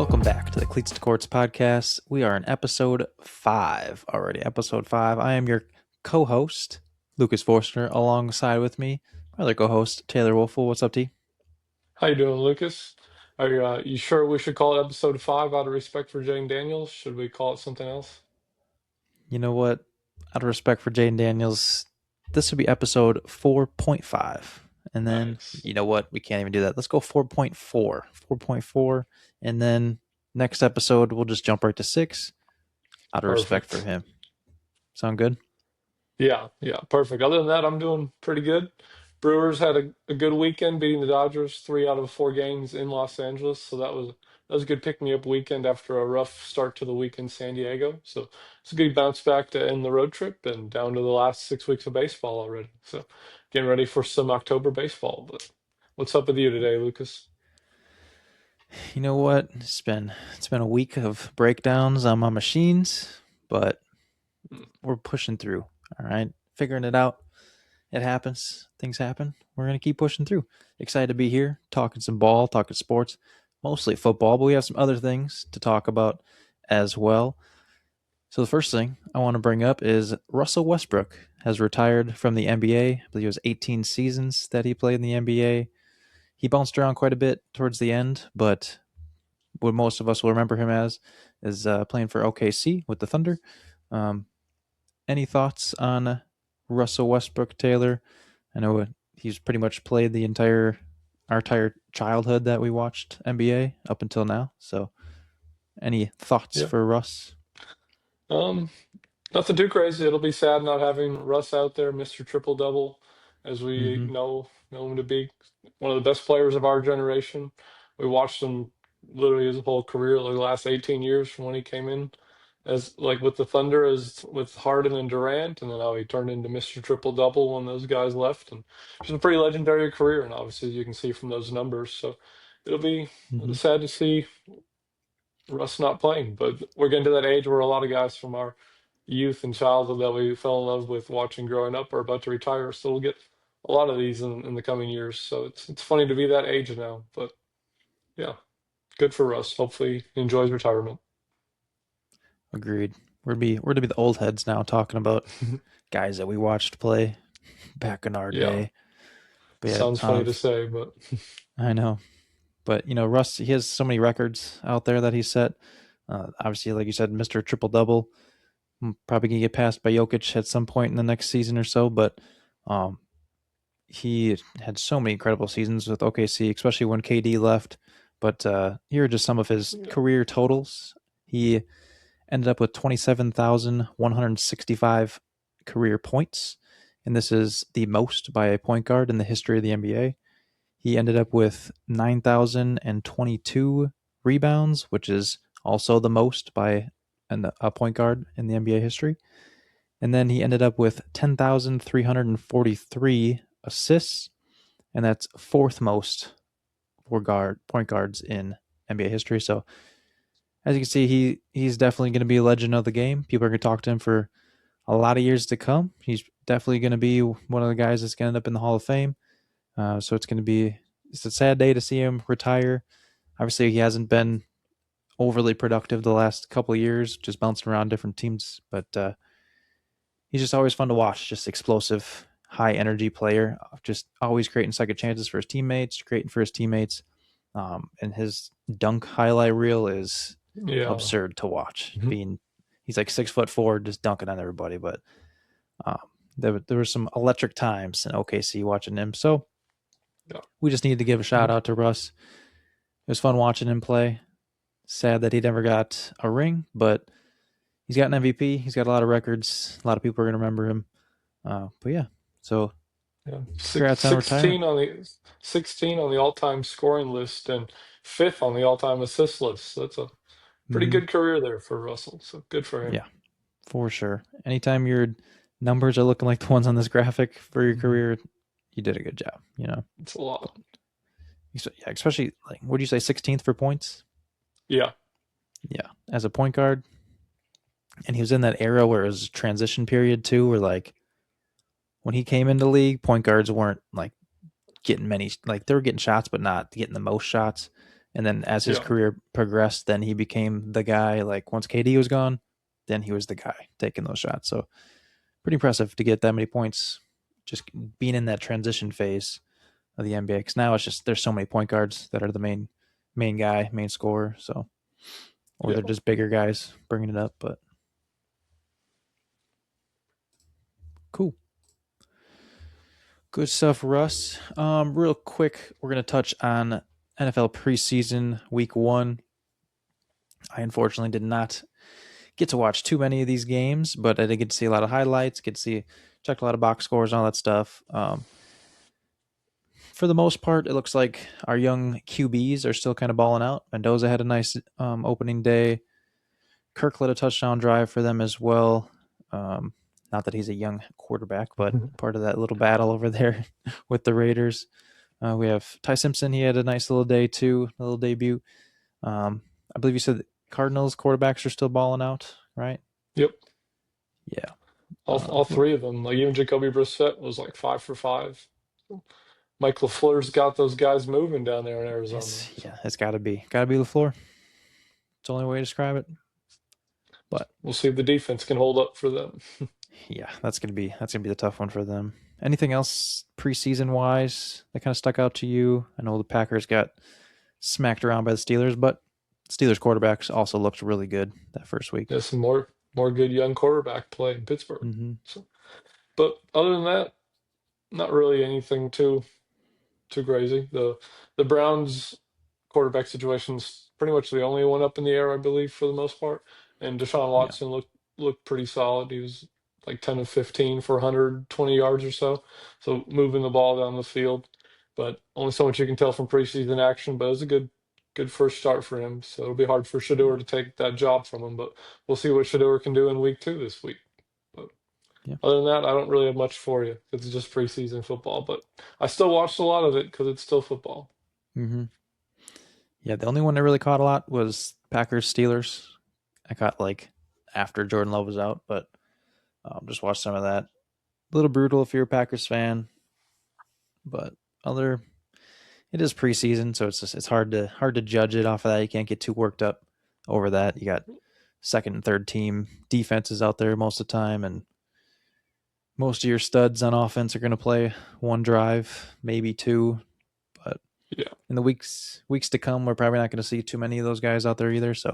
Welcome back to the Cleats to Courts podcast. We are in episode 5 already. Episode 5. I am your co-host, Lucas Forstner, alongside with me, my other co-host, Taylor Woelfel. What's up, T? How you doing, Lucas? Are you sure we should call it episode 5 out of respect for Jane Daniels? Should we call it something else? You know what? Out of respect for Jaden Daniels, this would be episode 4.5. And then, Nice. you know what? We can't even do that. Let's go 4.4. 4.4. And then next episode, we'll just jump right to 6 out of respect for Perfect. him. Sound good? Yeah, perfect. Other than that, I'm doing pretty good. Brewers had a good weekend beating the Dodgers 3 out of 4 games in Los Angeles. So that was a good pick-me-up weekend after a rough start to the week in San Diego. So it's a good bounce back to end the road trip and down to the last 6 weeks of baseball already. So getting ready for some October baseball. But what's up with you today, Lucas? You know what? It's been a week of breakdowns on my machines, but we're pushing through. All right, figuring it out. It happens. Things happen. We're gonna keep pushing through. Excited to be here, talking some ball, talking sports, mostly football, but we have some other things to talk about as well. So the first thing I want to bring up is Russell Westbrook has retired from the NBA. I believe it was 18 seasons that he played in the NBA. He bounced around quite a bit towards the end, but what most of us will remember him as is playing for OKC with the Thunder. Um, any thoughts on Russell Westbrook, Taylor? I know he's pretty much played our entire childhood that we watched NBA up until now. So, any thoughts Yeah. for Russ? Um, Nothing too crazy. It'll be sad not having Russ out there, Mr. Triple Double, as we Mm-hmm. know him to be one of the best players of our generation. We watched him literally his whole career, like the last 18 years from when he came in as like with the Thunder as with Harden and Durant, and then how he turned into Mr. Triple Double when those guys left. And it's a pretty legendary career, and obviously you can see from those numbers. So it'll be Mm-hmm. sad to see Russ not playing, but we're getting to that age where a lot of guys from our youth and childhood that we fell in love with watching growing up are about to retire. So we'll get a lot of these in the coming years. So it's funny to be that age now. But yeah, good for Russ. Hopefully he enjoys retirement. Agreed. We're to be the old heads now, talking about guys that we watched play back in our Yeah, day. But yeah, sounds funny to say, but I know. But Russ, he has so many records out there that he's set. Obviously, like you said, Mr. Triple Double. Probably gonna get passed by Jokic at some point in the next season or so. But um, he had so many incredible seasons with OKC, especially when KD left. But here are just some of his yeah, career totals. He ended up with 27,165 career points, and this is the most by a point guard in the history of the NBA. He ended up with 9,022 rebounds, which is also the most by a point guard in the NBA history. And then he ended up with 10,343 assists, and that's fourth most for point guards in NBA history. So as you can see, he's definitely going to be a legend of the game. People are going to talk to him for a lot of years to come. He's definitely going to be one of the guys that's going to end up in the Hall of Fame. So it's a sad day to see him retire. Obviously, he hasn't been overly productive the last couple of years, just bouncing around different teams. But he's just always fun to watch. Just explosive, high energy player. Just always creating second chances for his teammates, and his dunk highlight reel is yeah. absurd to watch. Mhm. He's like 6'4", just dunking on everybody. But um, there were some electric times in OKC watching him. So Yeah. we just need to give a shout Mhm. out to Russ. It was fun watching him play. Sad that he never got a ring, but he's got an MVP. He's got a lot of records. A lot of people are going to remember him. But yeah, so Yeah. congrats on retirement. 16 on the all-time scoring list and fifth on the all-time assist list. So that's a pretty Mm-hmm. good career there for Russell. So good for him. Yeah, for sure. Anytime your numbers are looking like the ones on this graphic for your Mhm. career, you did a good job. It's a lot. Yeah, especially like, what do you say, 16th for points? Yeah. Yeah, as a point guard, and he was in that era where it was a transition period too, where like when he came into league, point guards weren't like getting many, like they were getting shots, but not getting the most shots. And then as his Yeah. career progressed, then he became the guy. Like once KD was gone, then he was the guy taking those shots. So pretty impressive to get that many points, just being in that transition phase of the NBA. Because now it's just there's so many point guards that are the main guy, main scorer. So or Yeah. they're just bigger guys bringing it up. But cool, good stuff, Russ. Real quick, we're gonna touch on NFL preseason week 1. I unfortunately did not get to watch too many of these games, but I did get to see a lot of highlights, checked a lot of box scores and all that stuff. For the most part, it looks like our young QBs are still kind of balling out. Mendoza had a nice opening day. Kirk led a touchdown drive for them as well. Not that he's a young quarterback, but part of that little battle over there with the Raiders. We have Ty Simpson. He had a nice little day too, a little debut. I believe you said the Cardinals quarterbacks are still balling out, right? Yep. Yeah. All three of them. Like even Jacoby Brissett was like 5 for 5. Mike LaFleur's got those guys moving down there in Arizona. So It's gotta be LaFleur. It's the only way to describe it. But we'll see if the defense can hold up for them. yeah, that's gonna be the tough one for them. Anything else preseason wise that kind of stuck out to you? I know the Packers got smacked around by the Steelers, but Steelers quarterbacks also looked really good that first week. Yeah, some more good young quarterback play in Pittsburgh. Mm-hmm. So, but other than that, not really anything too crazy. The Browns quarterback situation's pretty much the only one up in the air, I believe, for the most part. And Deshaun Yeah, Watson looked pretty solid. He was like 10 of 15 for 120 yards or so. So moving the ball down the field. But only so much you can tell from preseason action, but it was a good first start for him. So it'll be hard for Shador yeah, to take that job from him, but we'll see what Shador can do in week 2 this week. But yeah. other than that, I don't really have much for you. It's just preseason football, but I still watched a lot of it because it's still football. Mm-hmm. Yeah, the only one I really caught a lot was Packers Steelers. I caught like after Jordan Love was out, but just watched some of that. A little brutal if you're a Packers fan, but other it is preseason, so it's hard to judge it off of that. You can't get too worked up over that. You got second and third team defenses out there most of the time, and most of your studs on offense are going to play one drive, maybe two. But Yeah. in the weeks to come, we're probably not going to see too many of those guys out there either. So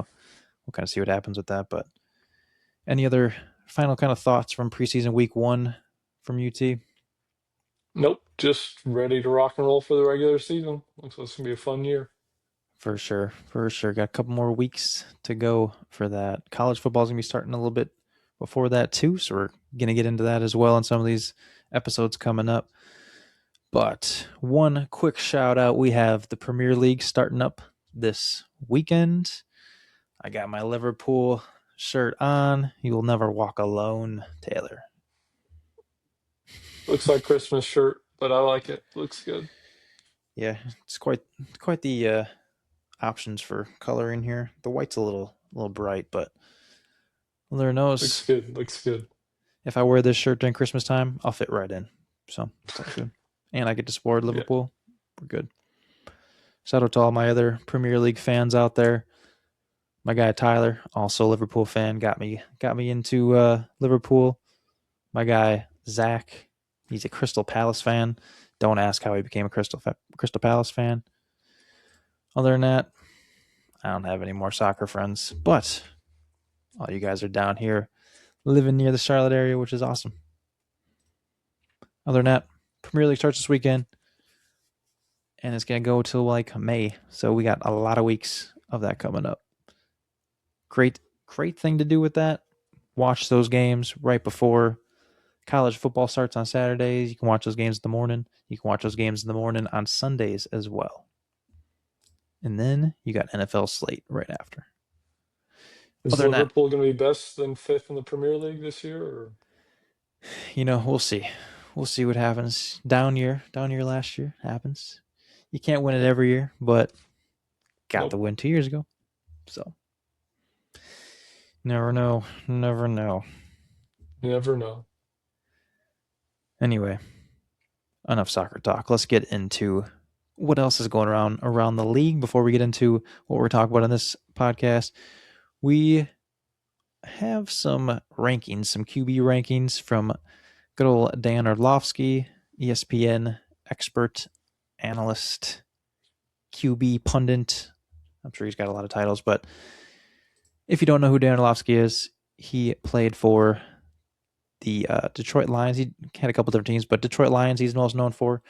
we'll kind of see what happens with that. But any other final kind of thoughts from preseason week 1 from UT? Nope, just ready to rock and roll for the regular season. Looks like it's gonna be a fun year. For sure, for sure. Got a couple more weeks to go for that. College football is gonna be starting a little bit before that too, so we're gonna get into that as well in some of these episodes coming up. But one quick shout out: we have the Premier League starting up this weekend. I got my Liverpool shirt on. You will never walk alone, Taylor. Looks like Christmas shirt, but I like it. Looks good. Yeah, it's quite the options for coloring here. The white's a little bright, but Lord Looks knows good. Looks good. if I wear this shirt during Christmas time, I'll fit right in. So it's all good. And I get to support Yeah. Liverpool. We're good. Shout out to all my other Premier League fans out there. My guy Tyler, also a Liverpool fan, got me into Liverpool. My guy Zach, he's a Crystal Palace fan. Don't ask how he became a Crystal Palace fan. Other than that, I don't have any more soccer friends. But all you guys are down here living near the Charlotte area, which is awesome. Other than that, Premier League starts this weekend, and it's gonna go till like May. So we got a lot of weeks of that coming up. Great thing to do with that. Watch those games right before college football starts on Saturdays. You can watch those games in the morning. You can watch those games in the morning on Sundays as well. And then you got NFL slate right after. Is Other than that, Liverpool gonna be best than fifth in the Premier League this year? Or we'll see. We'll see what happens. Down year last year happens. You can't win it every year, but got the nope. win 2 years ago. So never know, never know. You never know. Anyway, enough soccer talk. Let's get into what else is going around the league before we get into what we're talking about in this podcast? We have some rankings, some QB rankings from good old Dan Orlovsky, ESPN expert, analyst, QB pundit. I'm sure he's got a lot of titles, but if you don't know who Dan Orlovsky is, he played for the Detroit Lions. He had a couple different teams, but Detroit Lions he's most known for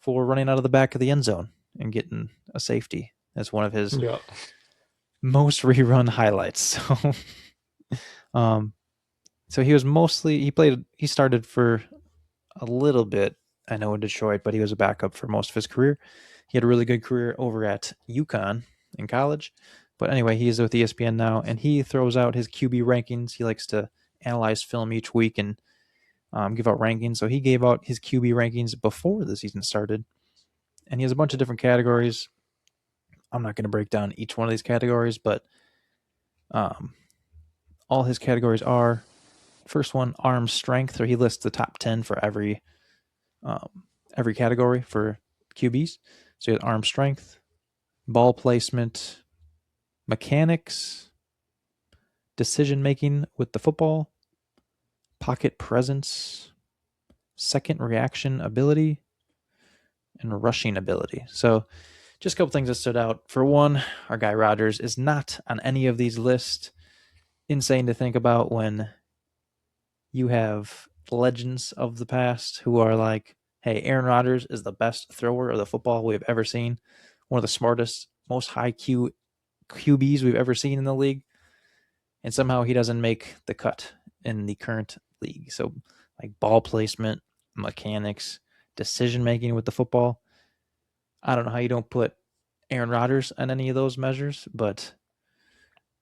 running out of the back of the end zone and getting a safety. That's one of his Yeah. most rerun highlights. Um, so he started for a little bit, I know, in Detroit, but he was a backup for most of his career. He had a really good career over at UConn in college. But anyway, he's with ESPN now, and he throws out his QB rankings. He likes to analyze film each week and give out rankings. So he gave out his QB rankings before the season started, and he has a bunch of different categories. I'm not going to break down each one of these categories, but um, all his categories are first one, arm strength, or he lists the top 10 for every category for QBs. So you have arm strength, ball placement, mechanics, decision making with the football, pocket presence, second reaction ability, and rushing ability. So just a couple things that stood out. For one, our guy Rodgers is not on any of these lists. Insane to think about when you have legends of the past who are like, hey, Aaron Rodgers is the best thrower of the football we've ever seen, one of the smartest, most high QBs we've ever seen in the league, and somehow he doesn't make the cut in the current league. So, like ball placement, mechanics, decision making with the football. I don't know how you don't put Aaron Rodgers on any of those measures, but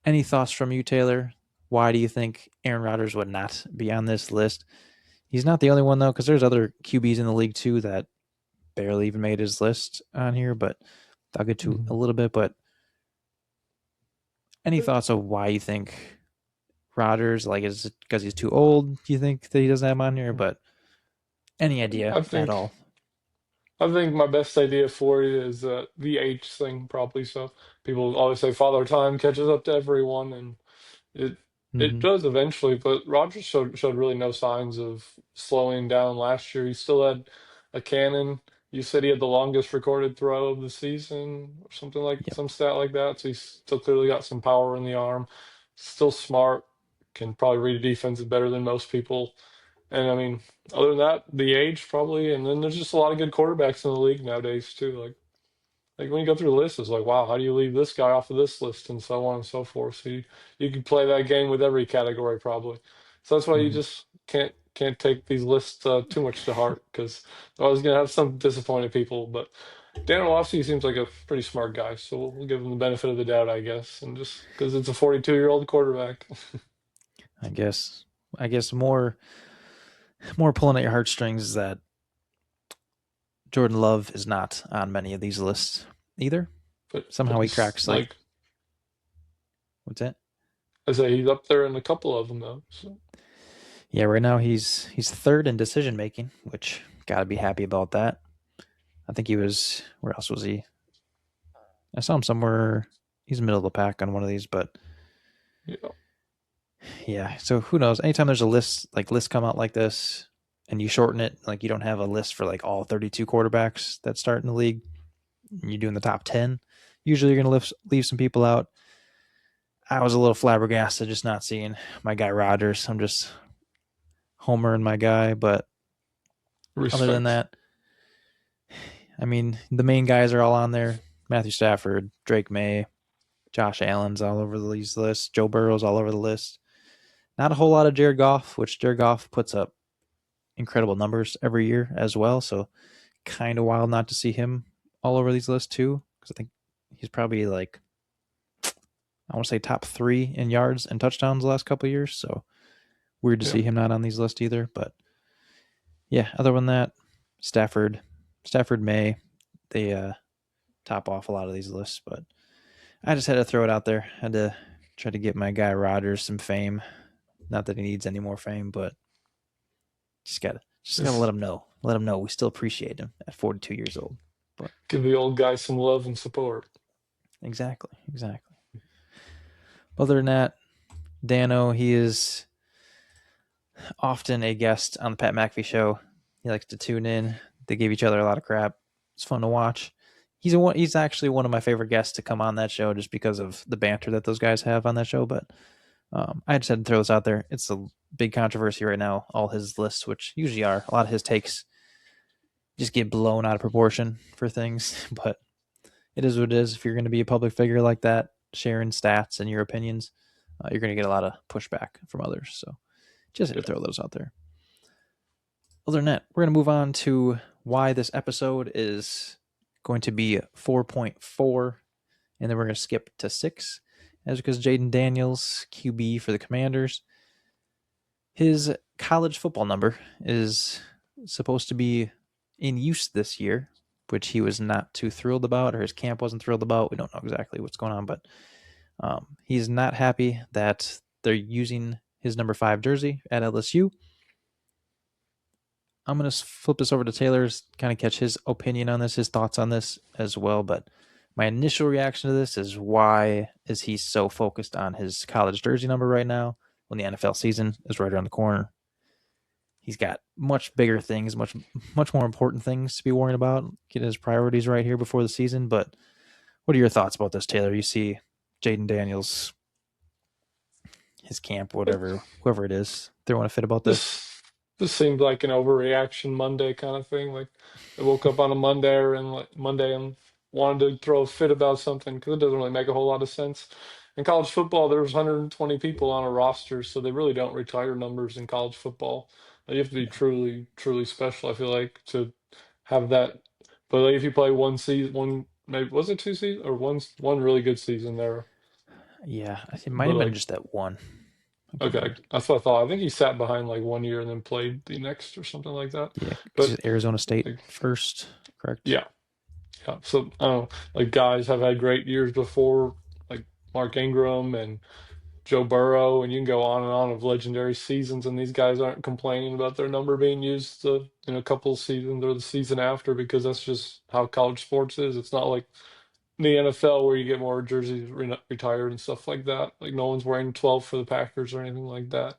any thoughts from you, Taylor? Why do you think Aaron Rodgers would not be on this list? He's not the only one, though, because there's other QBs in the league, too, that barely even made his list on here, but I'll get to a little bit. But any thoughts of why you think Rodgers, like, is it because he's too old? Do you think that he doesn't have him on here? But any idea I at think all? I think my best idea for it is the age thing, probably. So people always say father time catches up to everyone, and it it Mm-hmm. does eventually. But Rogers showed really no signs of slowing down last year. He still had a cannon. You said he had the longest recorded throw of the season, or something like Yep. some stat like that. So he's still clearly got some power in the arm. Still smart. Can probably read a defense better than most people. And I mean, other than that, the age probably, and then there's just a lot of good quarterbacks in the league nowadays too. Like when you go through the list, it's like, wow, how do you leave this guy off of this list, and so on and so forth. So you can play that game with every category probably. So that's why you Mm-hmm. just can't take these lists too much to heart, because I was gonna have some disappointed people. But Dan Orlovsky seems like a pretty smart guy, so we'll give him the benefit of the doubt, I guess, and just because it's a 42-year-old quarterback. I guess. I guess more pulling at your heartstrings is that Yeah. Jordan Love is not on many of these lists either. But Somehow he he's cracks like like what's that? I say, he's up there in a couple of them though. So Yeah, right now he's third in decision making, which gotta be happy about that. I think he was where else was he? I saw him somewhere. He's middle of the pack on one of these, but yeah, yeah. So who knows? Anytime there's a list come out like this, and you shorten it, like you don't have a list for like all 32 quarterbacks that start in the league. And you're doing the top 10. Usually you're gonna leave some people out. I was a little flabbergasted just not seeing my guy Rodgers. I'm just homering my guy, but other than respect. that, I mean, the main guys are all on there. Matthew Stafford, Drake May, Josh Allen's all over these lists. Joe Burrow's all over the list. Not a whole lot of Jared Goff, which Jared Goff puts up incredible numbers every year as well. So kind of wild not to see him all over these lists too, because I think he's probably like I want to say top 3 in yards and touchdowns the last couple of years. So weird to Yeah, see him not on these lists either. But yeah, other than that, Stafford, Stafford May, they top off a lot of these lists. But I just had to throw it out there. Had to try to get my guy Rodgers some fame. Not that he needs any more fame, but just gotta let it's him know. Let him know we still appreciate him at 42 years old. But Give the old guy some love and support. exactly, exactly. Other than that, Dano, he is often a guest on the Pat McAfee show. He likes to tune in. They give each other a lot of crap. It's fun to watch. He's actually one of my favorite guests to come on that show just because of the banter that those guys have on that show. But I just had to throw this out there. It's a big controversy right now. All his lists, which usually are a lot of his takes, just get blown out of proportion for things. But it is what it is. If you're going to be a public figure like that, sharing stats and your opinions, you're going to get a lot of pushback from others. So just had to Yeah. throw those out there. Other than that, we're going to move on to why this episode is going to be 4.4, and then we're going to skip to 6. As because Jaden Daniels, QB for the Commanders, his college football number is supposed to be in use this year, which he was not too thrilled about, or his camp wasn't thrilled about. We don't know exactly what's going on, but he's not happy that they're using his number 5 jersey at LSU. I'm going to flip this over to Taylor's, kind of catch his opinion on this, his thoughts on this as well. But my initial reaction to this is, why is he so focused on his college jersey number right now when the NFL season is right around the corner? He's got much bigger things, much more important things to be worrying about. Get his priorities right here before the season. But what are your thoughts about this, Taylor? You see Jaden Daniels, his camp, whatever, whoever it is, throwing a fit about this? This seemed like an overreaction Monday kind of thing. Like I woke up on a Monday and wanted to throw a fit about something because it doesn't really make a whole lot of sense. In college football, there's 120 people on a roster, so they really don't retire numbers in college football. You have to be truly, truly special, I feel like, to have that. But like, if you play one season, one maybe was it 2 seasons or one really good season there, Yeah, it might but have been like just that one. I could okay, remember. that's what I thought. I think he sat behind like 1 year and then played the next or something like that. Yeah, because But Arizona State like, first, correct? yeah, yeah. So I don't know. Like guys have had great years before, like Mark Ingram and Joe Burrow, and you can go on and on of legendary seasons. And these guys aren't complaining about their number being used in a couple of seasons or the season after because that's just how college sports is. It's not like the NFL where you get more jerseys retired and stuff like that. Like no one's wearing 12 for the Packers or anything like that.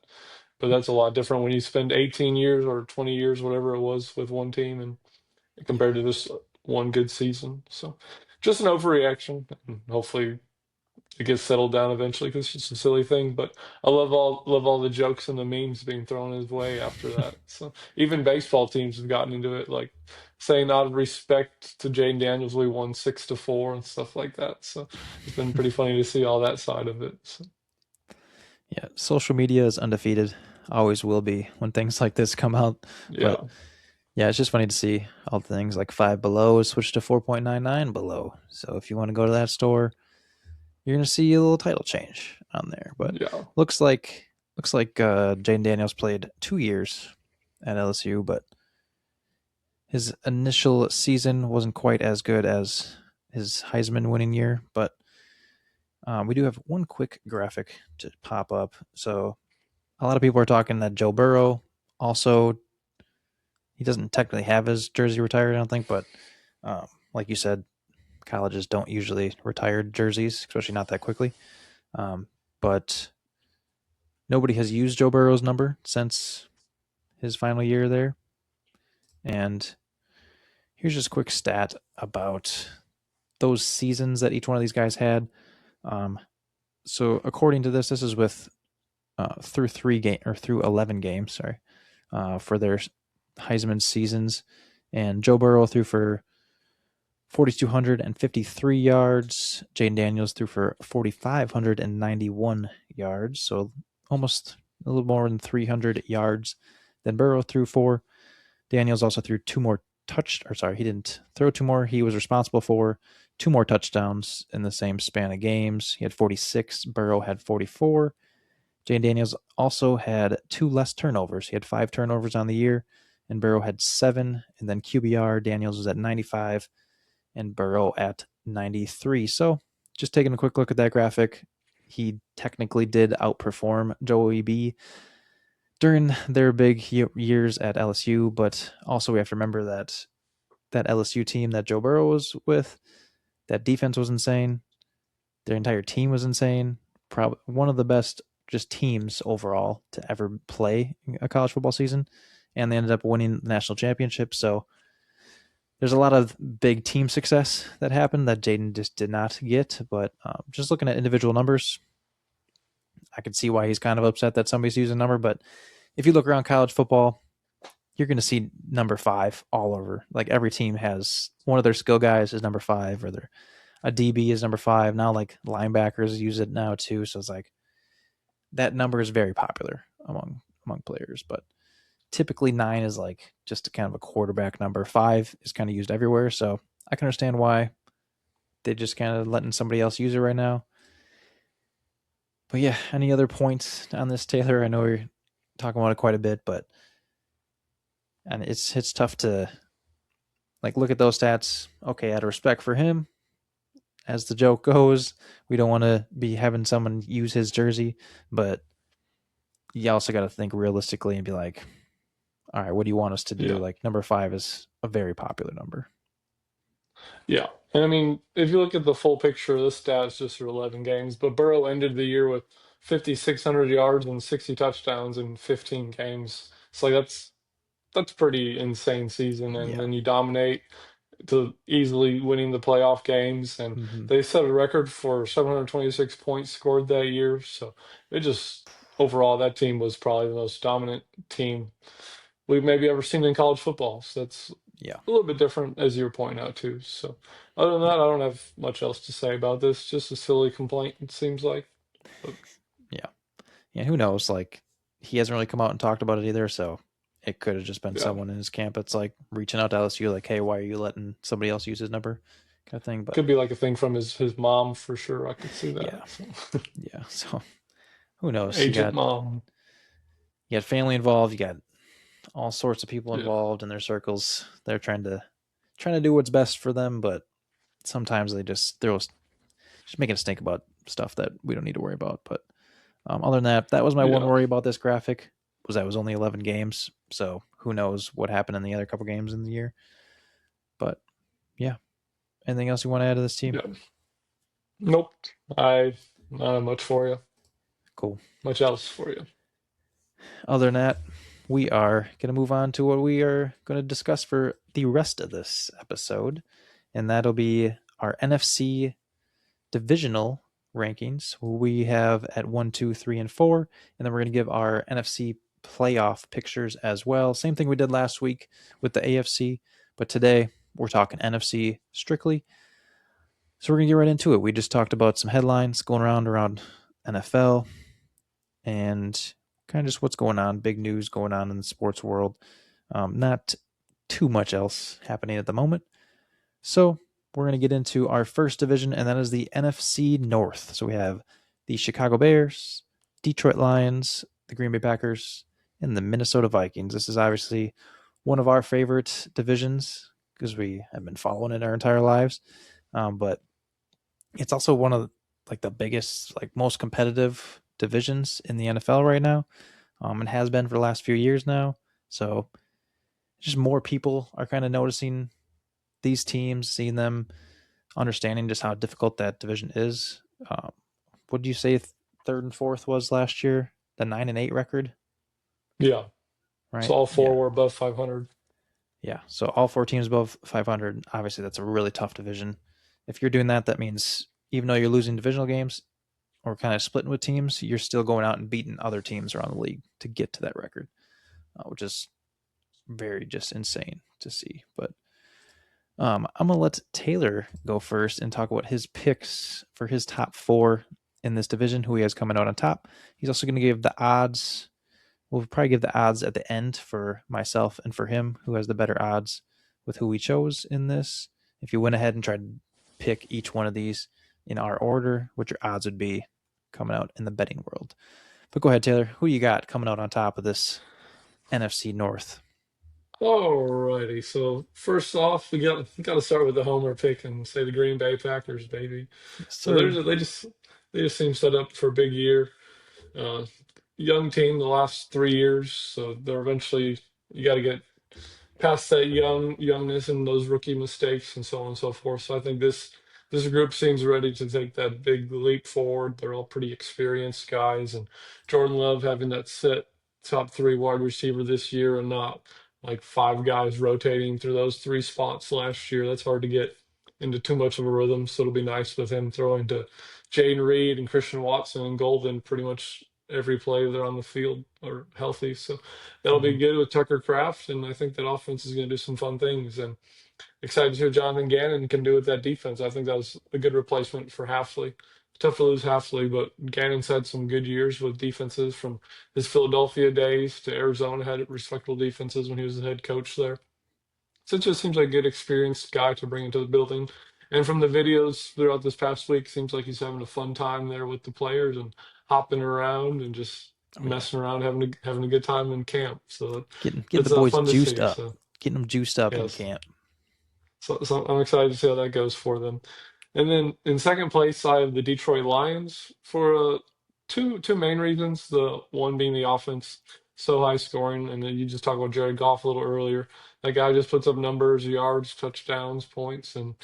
But that's a lot different when you spend 18 years or 20 years, whatever it was, with one team and compared Yeah, to this one good season. So just an overreaction. And hopefully it gets settled down eventually because it's just a silly thing. But I love all the jokes and the memes being thrown his way after that. So even baseball teams have gotten into it, like saying out of respect to Jane Daniels, we won 6-4 and stuff like that. So it's been pretty funny to see all that side of it. So, yeah. Social media is undefeated. Always will be when things like this come out. But yeah, yeah, it's just funny to see all the things like Five Below is switched to 4.99 below. So if you want to go to that store, you're gonna see a little title change on there. But yeah. looks like Jane Daniels played 2 years at LSU, but his initial season wasn't quite as good as his Heisman winning year. But we do have one quick graphic to pop up. So a lot of people are talking that Joe Burrow also, he doesn't technically have his jersey retired, I don't think, but like you said, colleges don't usually retire jerseys, especially not that quickly. But nobody has used Joe Burrow's number since his final year there. And here's just a quick stat about those seasons that each one of these guys had. Um, so according to this is with through 3 game or through 11 games, sorry, for their Heisman seasons, and Joe Burrow threw for 4,253 yards. Jaden Daniels threw for 4,591 yards, so almost a little more than 300 yards than Burrow threw for. Daniels also threw he didn't throw two more. He was responsible for 2 more touchdowns in the same span of games. He had 46. Burrow had 44. Jane Daniels also had 2 less turnovers. He had 5 turnovers on the year, and Burrow had 7. And then QBR, Daniels was at 95, and Burrow at 93. So just taking a quick look at that graphic, he technically did outperform Joey B during their big years at LSU, but also we have to remember that that LSU team that Joe Burrow was with. That defense was insane. Their entire team was insane. Probably one of the best just teams overall to ever play a college football season. And they ended up winning the national championship. So there's a lot of big team success that happened that Jaden just did not get. But just looking at individual numbers, I could see why he's kind of upset that somebody's using a number. But if you look around college football, you're going to see number 5 all over. Like every team has one of their skill guys is number 5, or a DB is number 5. Now, like linebackers use it now too. So it's like that number is very popular among players. But typically 9 is like just a kind of a quarterback number. 5 is kind of used everywhere. So I can understand why they just kind of letting somebody else use it right now. But yeah, any other points on this, Taylor? I know we're talking about it quite a bit, but and it's tough to like look at those stats. Okay, out of respect for him, as the joke goes, we don't want to be having someone use his jersey, but you also got to think realistically and be like, all right, what do you want us to do? Yeah. Like number 5 is a very popular number. Yeah. And I mean, if you look at the full picture, this stats just through 11 games, but Burrow ended the year with 5,600 yards and 60 touchdowns in 15 games. So like that's pretty insane season. And Yeah. then you dominate to easily winning the playoff games. And Mm-hmm. they set a record for 726 points scored that year. So it just overall that team was probably the most dominant team we've maybe ever seen in college football. So that's Yeah. a little bit different, as you were pointing out too. So other than that, Yeah. I don't have much else to say about this. Just a silly complaint, it seems like. But Yeah. Yeah. Who knows? Like he hasn't really come out and talked about it either. So it could have just been yeah, someone in his camp that's like reaching out to LSU, like, hey, why are you letting somebody else use his number? Kind of thing. But could be like a thing from his mom for sure. I could see that. yeah. So. Yeah. So who knows? Agent mom. You got family involved, you got all sorts of people Yeah, involved in their circles. They're trying to do what's best for them, but sometimes they're just making us think about stuff that we don't need to worry about. But other than that, that was my one yeah, worry about this graphic was that it was only 11 games. So who knows what happened in the other couple games in the year. But yeah, anything else you want to add to this team? yeah. Nope. I not have much for you. Cool. Much else for you. Other than that, we are going to move on to what we are going to discuss for the rest of this episode, and that'll be our NFC Divisional rankings. We have at 1, 2, 3, and 4, and then we're going to give our NFC playoff pictures as well. Same thing we did last week with the AFC, but today we're talking NFC strictly. So we're going to get right into it. We just talked about some headlines going around NFL and kind of just what's going on, big news going on in the sports world. Not too much else happening at the moment. So we're going to get into our first division, and that is the NFC North. So we have the Chicago Bears, Detroit Lions, the Green Bay Packers, and the Minnesota Vikings. This is obviously one of our favorite divisions because we have been following it our entire lives. But it's also one of like the biggest, like most competitive divisions in the NFL right now. It has been for the last few years now. So just more people are kind of noticing these teams, seeing them, understanding just how difficult that division is. What did you say third and fourth was last year? The 9-8 record, Yeah. So right? all four Yeah. were above 500. Yeah. So all 4 teams above 500. Obviously, that's a really tough division. If you're doing that, that means even though you're losing divisional games or kind of splitting with teams, you're still going out and beating other teams around the league to get to that record, which is very just insane to see. But I'm gonna let Taylor go first and talk about his picks for his top 4 in this division, who he has coming out on top. He's also going to give the odds. We'll probably give the odds at the end for myself and for him, who has the better odds with who we chose in this. If you went ahead and tried to pick each one of these in our order, what your odds would be coming out in the betting world. But go ahead, Taylor. Who you got coming out on top of this NFC North? Alrighty. So first off, we got to start with the homer pick and say the Green Bay Packers, baby. Yes, So sir. they just seem set up for a big year. Uh, Young team the last 3 years, so they're eventually you got to get past that youngness and those rookie mistakes and so on and so forth. So I think this group seems ready to take that big leap forward. They're all pretty experienced guys, and Jordan Love having that set top three wide receiver this year and not like five guys rotating through those three spots last year. That's hard to get into too much of a rhythm. So it'll be nice with him throwing to Jaden Reed and Christian Watson and Golden pretty much every play they're on the field are healthy. So that'll be Mhm. good with Tucker Kraft, and I think that offense is going to do some fun things. And excited to see what Jonathan Gannon can do with that defense. I think that was a good replacement for Halfley. Tough to lose Halfley, but Gannon's had some good years with defenses from his Philadelphia days to Arizona, had respectable defenses when he was the head coach there. So it just seems like a good experienced guy to bring into the building. And from the videos throughout this past week, seems like he's having a fun time there with the players and hopping around and just Oh yeah, messing around, having a good time in camp. So getting the it's boys fun to juiced see. up, So getting them juiced up in yes, camp. so I'm excited to see how that goes for them. And then in second place, I have the Detroit Lions for two main reasons. The one being the offense, so high scoring, and then you just talked about Jared Goff a little earlier. That guy just puts up numbers, yards, touchdowns, points, and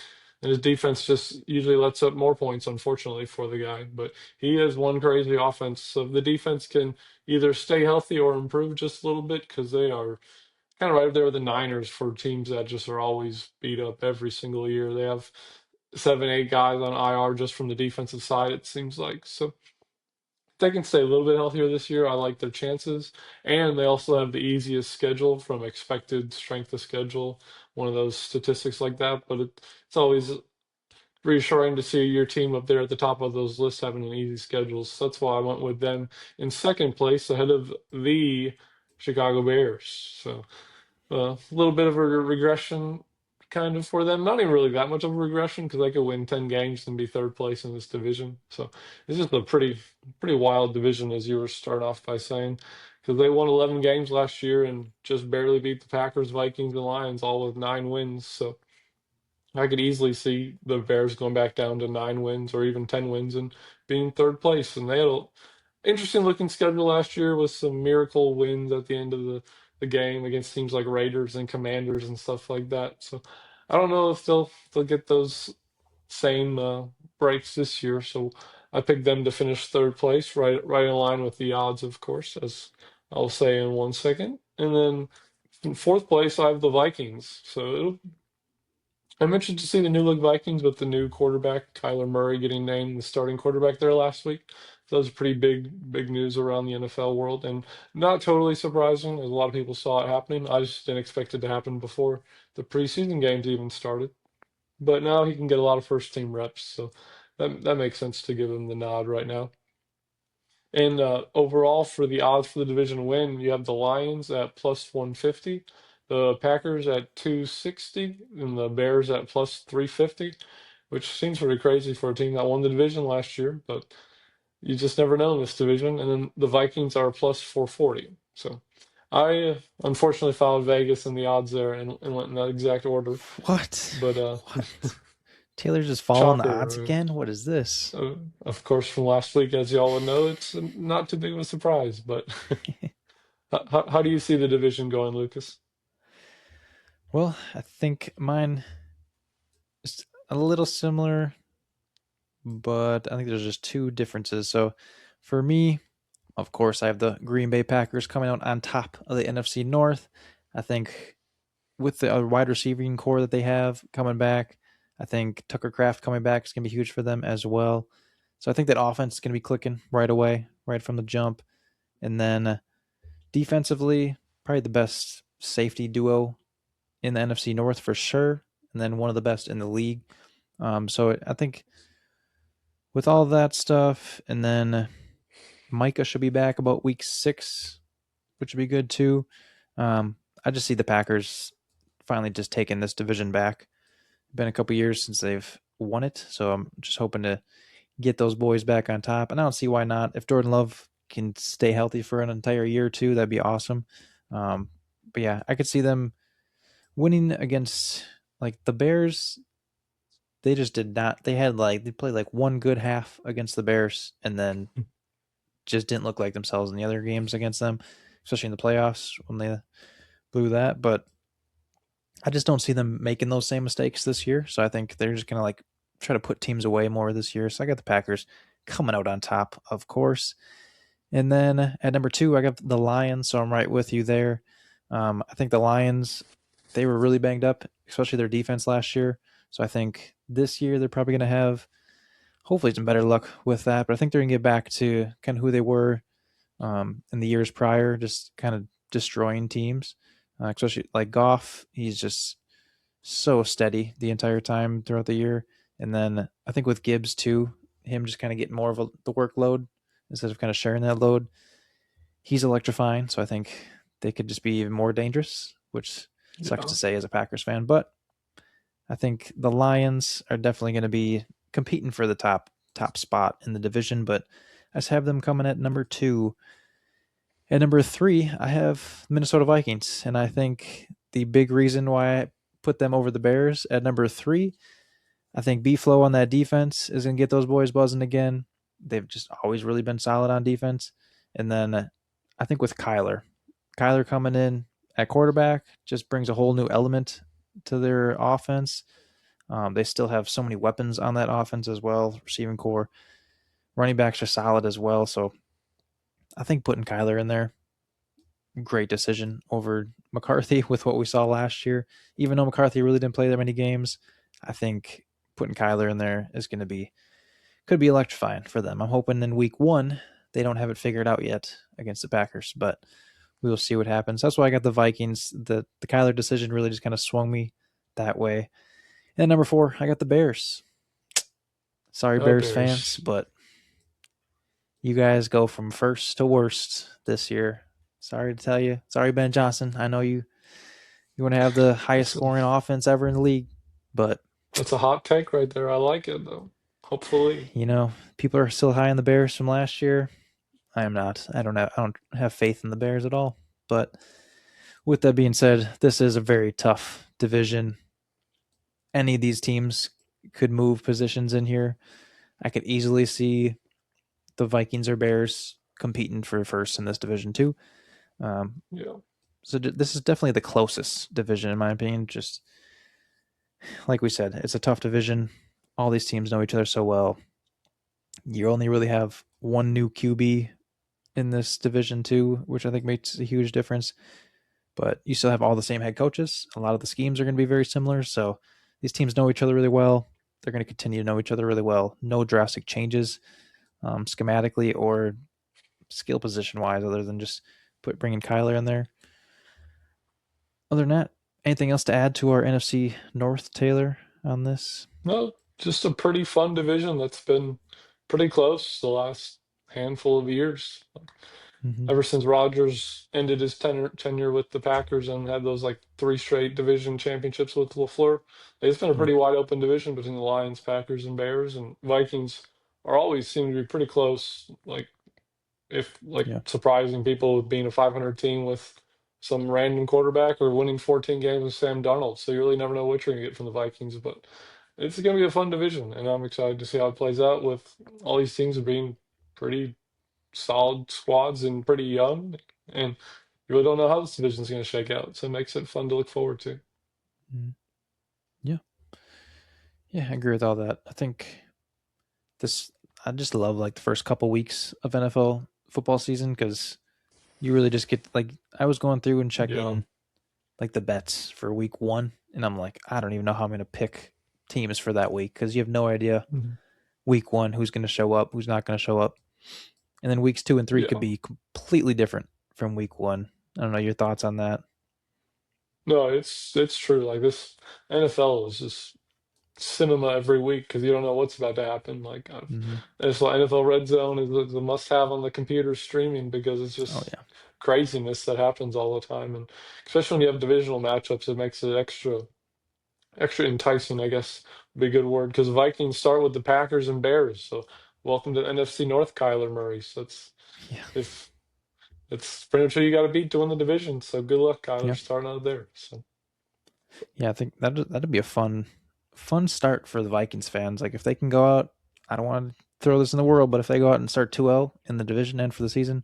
his defense just usually lets up more points, unfortunately, for the guy. But he has one crazy offense, so if the defense can either stay healthy or improve just a little bit because they are kind of right up there with the Niners for teams that just are always beat up every single year. They have seven, eight guys on IR just from the defensive side, it seems like. So if they can stay a little bit healthier this year, I like their chances. And they also have the easiest schedule from expected strength of schedule, one of those statistics like that. But it's always reassuring to see your team up there at the top of those lists having an easy schedule. So that's why I went with them in second place ahead of the Chicago Bears. So a little bit of a regression kind of for them. Not even really that much of a regression because they could win 10 games and be third place in this division. So it's just a pretty wild division, as you were starting off by saying, because they won 11 games last year and just barely beat the Packers, Vikings, and Lions, all with 9 wins. So I could easily see the Bears going back down to 9 wins or even 10 wins and being third place. And they had an interesting looking schedule last year with some miracle wins at the end of the game against teams like Raiders and Commanders and stuff like that. So I don't know if they'll get those same breaks this year. So I picked them to finish third place, right in line with the odds, of course, as I'll say in 1 second. And then in fourth place, I have the Vikings. So I'm interested to see the new look Vikings with the new quarterback, Kyler Murray, getting named the starting quarterback there last week. So that was pretty big news around the NFL world, and not totally surprising, as a lot of people saw it happening. I just didn't expect it to happen before the preseason games even started. But now he can get a lot of first team reps, so that makes sense to give him the nod right now. And overall, for the odds for the division win, you have the Lions at plus 150, the Packers at 260, and the Bears at plus 350, which seems pretty crazy for a team that won the division last year, but you just never know in this division. And then the Vikings are plus 440. So I unfortunately followed Vegas in the odds there and went in that exact order. What? But What? Taylor's just following the odds shocker, again. What is this? of course, from last week, as you all would know, it's not too big of a surprise, but. How do you see the division going, Lucas? Well, I think mine is a little similar, but I think there's just two differences. So for me, of course, I have the Green Bay Packers coming out on top of the NFC North. I think with the wide receiving core that they have coming back, I think Tucker Kraft coming back is going to be huge for them as well. So I think that offense is going to be clicking right away, right from the jump. And then defensively, probably the best safety duo in the NFC North for sure, and then one of the best in the league. So I think with all that stuff, and then Micah should be back about week 6, which would be good too. I just see the Packers finally just taking this division back. Been a couple years since they've won it, so I'm just hoping to get those boys back on top. And I don't see why not. If Jordan Love can stay healthy for an entire year or two, that'd be awesome. Um, but yeah, I could see them winning against like the Bears. They just did not. They played like one good half against the Bears, and then just didn't look like themselves in the other games against them, especially in the playoffs when they blew that. But I just don't see them making those same mistakes this year. So I think they're just gonna like try to put teams away more this year. So I got the Packers coming out on top, of course. And then at number two, I got the Lions. So I'm right with you there. I think the Lions, they were really banged up, especially their defense last year. So I think this year they're probably going to have hopefully some better luck with that. But I think they're going to get back to kind of who they were in the years prior, just kind of destroying teams. Especially like Goff, he's just so steady the entire time throughout the year. And then I think with Gibbs too, him just kind of getting more of the workload instead of kind of sharing that load. He's electrifying, so I think they could just be even more dangerous, which sucks Yeah, to say as a Packers fan. But I think the Lions are definitely going to be competing for the top spot in the division. But I just have them coming at number two. At number three, I have Minnesota Vikings, and I think the big reason why I put them over the Bears at number three, I think B Flow on that defense is going to get those boys buzzing again. They've just always really been solid on defense. And then I think with Kyler coming in at quarterback just brings a whole new element to their offense. They still have so many weapons on that offense as well. Receiving core, running backs are solid as well. So I think putting Kyler in there, great decision over McCarthy with what we saw last year. Even though McCarthy really didn't play that many games, I think putting Kyler in there is going to be could be electrifying for them. I'm hoping in week one they don't have it figured out yet against the Packers, but we will see what happens. That's why I got the Vikings. The Kyler decision really just kind of swung me that way. And number four, I got the Bears. Sorry, oh Bears fans, Bears. but you guys go from first to worst this year. Sorry to tell you. Sorry, Ben Johnson. I know you want to have the highest That's a, scoring offense ever in the league, but that's a hot take right there. I like it though. Hopefully, people are still high on the Bears from last year. I am not. I don't have faith in the Bears at all. But with that being said, this is a very tough division. Any of these teams could move positions in here. I could easily see the Vikings or Bears competing for first in this division too. Um, yeah. so this is definitely the closest division in my opinion. Just like we said, it's a tough division. All these teams know each other so well. You only really have one new QB in this division too, which I think makes a huge difference. But you still have all the same head coaches. A lot of the schemes are going to be very similar. So these teams know each other really well. They're going to continue to know each other really well. No drastic changes schematically or skill position wise, other than just bringing Kyler in there. Other than that, anything else to add to our NFC North, Taylor, on this? No, just a pretty fun division that's been pretty close the last handful of years. Mm-hmm. Ever since Rodgers ended his tenure with the Packers and had those like three straight division championships with LaFleur, it's been a Yeah, pretty wide open division between the Lions, Packers, and Bears. And Vikings are always seem to be pretty close. Like if like yeah, surprising people with being a 500 team with some random quarterback or winning 14 games with Sam Darnold. So you really never know what you're gonna get from the Vikings, but it's gonna be a fun division, and I'm excited to see how it plays out with all these teams being pretty solid squads and pretty young, and you really don't know how this division's going to shake out. So it makes it fun to look forward to. mm, yeah, yeah. I agree with all that. I think this. I just love like the first couple weeks of NFL football season because you really just get like I was going through and Yeah. checking like the bets for week one, and I'm like, I don't even know how I'm going to pick teams for that week because you have no idea Mhm. week one who's going to show up, who's not going to show up, and then weeks two and three could Yeah. be completely different from week one. I don't know your thoughts on that. No, it's true. Like this NFL is just cinema every week because you don't know what's about to happen. Mm-hmm. it's like NFL Red Zone is a must-have on the computer streaming because it's Oh just yeah, craziness that happens all the time, and especially when you have divisional matchups, it makes it extra enticing, I guess would be a good word, because Vikings start with the Packers and Bears. So welcome to NFC North, Kyler Murray. So yeah, if it's pretty much who you got to beat to win the division. So good luck, Kyler, yeah, starting out there. So yeah. I think that'd be a fun start for the Vikings fans. Like if they can go out, I don't want to throw this in the world, but if they go out and start 2-0 in the division and for the season,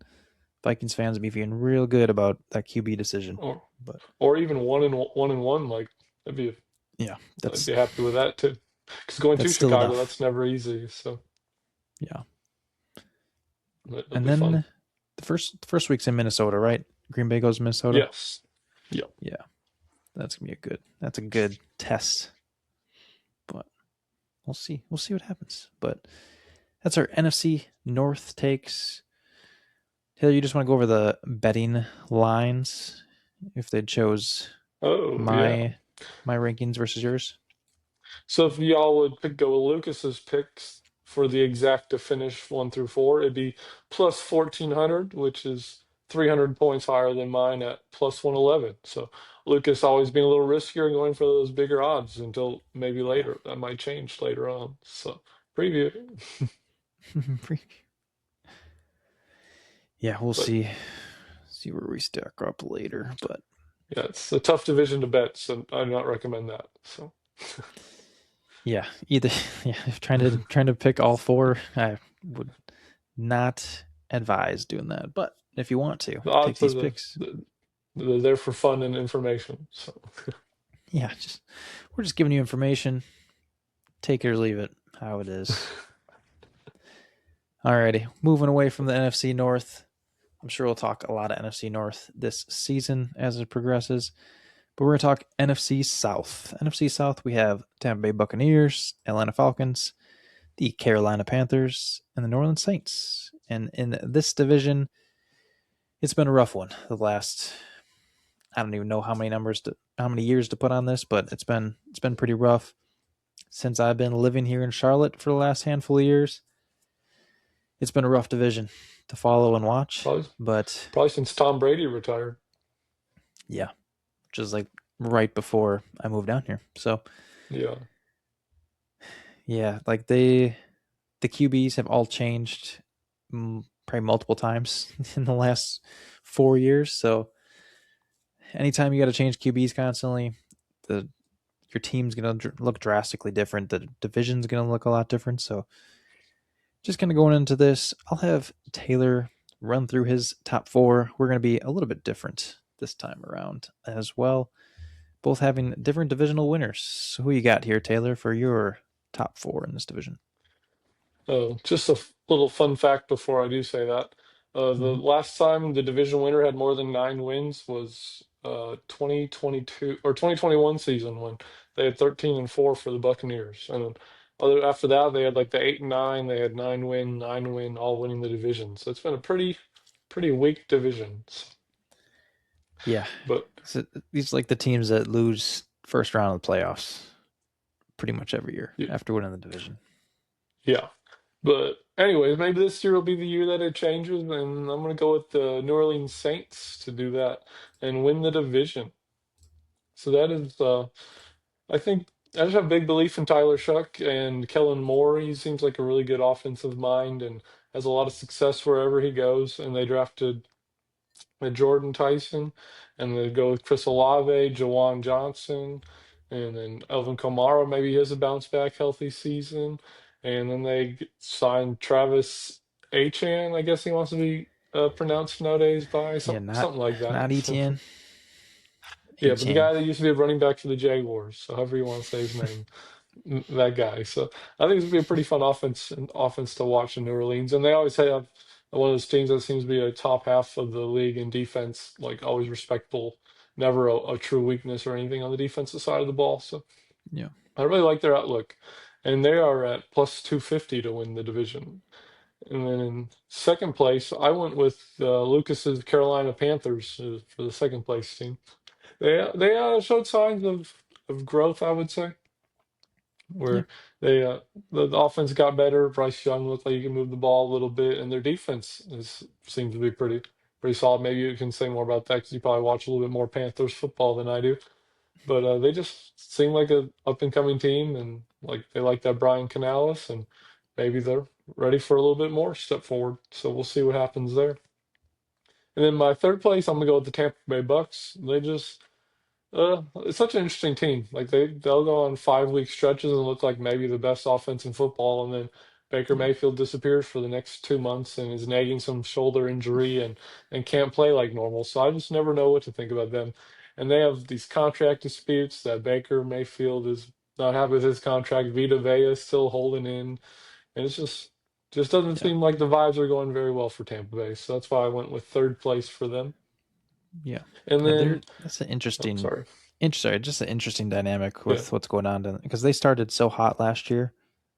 Vikings fans would be feeling real good about that QB decision. or But or even one and one, like I'd be Yeah, I'd that's be happy with that too. Because going to that's still Chicago, enough. that's never easy. So Yeah, it'll and be fun. then the first week's in Minnesota, right? Green Bay goes to Minnesota. Yes. Yep. Yeah, that's gonna be that's a good test, but we'll see what happens. But that's our NFC North takes. Taylor, you just want to go over the betting lines if they chose Oh yeah. my my rankings versus yours. So if y'all would go with Lucas's picks for the exact to finish 1 through 4, it'd be plus 1400, which is 300 points higher than mine at plus 111. So Lucas always being a little riskier going for those bigger odds until maybe Yeah. later. That might change later on. So preview. Yeah, we'll But see where we stack up later. But yeah, it's a tough division to bet, so I do not recommend that. So yeah, either yeah, if trying to pick all four, I would not advise doing that. But if you want to the take odds are these picks, they're there for fun and information. So yeah, just we're just giving you information. Take it or leave it, how it is. Alrighty, moving away from the NFC North. I'm sure we'll talk a lot of NFC North this season as it progresses. But we're going to talk NFC South. NFC South, we have Tampa Bay Buccaneers, Atlanta Falcons, the Carolina Panthers, and the New Orleans Saints. And in this division, it's been a rough one. The last, I don't even know how many years to put on this, but it's been pretty rough since I've been living here in Charlotte for the last handful of years. It's been a rough division to follow and watch, probably but probably since Tom Brady retired. yeah, which is like right before I moved down here. So Yeah. yeah, like the QBs have all changed probably multiple times in the last 4 years. So anytime you got to change QBs constantly, the your team's gonna look drastically different. The division's gonna look a lot different. So just kind of going into this, I'll have Taylor run through his top four. We're gonna be a little bit different this time around as well. Both having different divisional winners. So who you got here, Taylor, for your top four in this division? Just a little fun fact before I do say that. The Mm-hmm. last time the division winner had more than 9 wins was 2022 or 2021 season when they had 13-4 for the Buccaneers. And then after that, they had like the 8-9, they had 9 win, all winning the division. So it's been a pretty weak division. Yeah. But So these are like the teams that lose first round of the playoffs pretty much every year yeah, after winning the division. yeah. But anyways, maybe this year will be the year that it changes, and I'm gonna go with the New Orleans Saints to do that and win the division. So that is, I think I just have big belief in Tyler Shuck and Kellen Moore. He seems like a really good offensive mind and has a lot of success wherever he goes. And they drafted Jordan Tyson, and they go with Chris Olave, Jawan Johnson, and then Elvin Kamara. Maybe he has a bounce back, healthy season. And then they signed Travis Achan. I guess he wants to be pronounced nowadays by Yeah, not something like that. not ETN, Yeah, but the Achan. guy that used to be a running back for the Jaguars, so however you want to say his name, that guy. So I think it's gonna be a pretty fun offense to watch in New Orleans, and they always have one of those teams that seems to be a top half of the league in defense, like always respectable, never a true weakness or anything on the defensive side of the ball. So Yeah, I really like their outlook, and they are at plus 250 to win the division. And then in second place, I went with Lucas's Carolina Panthers for the second place team. They showed signs of growth, I would say, yeah, where they the offense got better. Bryce Young looked like he can move the ball a little bit, and their defense seems to be pretty solid. Maybe you can say more about that because you probably watch a little bit more Panthers football than I do. But they just seem like a up and coming team, and like they like that Brian Canales, and maybe they're ready for a little bit more step forward. So we'll see what happens there. And then my third place, I'm gonna go with the Tampa Bay Bucks. They just it's such an interesting team. Like they'll go on 5 week stretches and look like maybe the best offense in football, and then Baker yeah. Mayfield disappears for the next 2 months and is nagging some shoulder injury and can't play like normal. So I just never know what to think about them. and they have these contract disputes that Baker Mayfield is not happy with his contract. Vita Vea is still holding in, and it's just doesn't Yeah. seem like the vibes are going very well for Tampa Bay. So that's why I went with third place for them. Yeah. And Yeah, then, that's an oh, sorry, sorry, just an interesting dynamic yeah, with what's going on because they started so hot last year.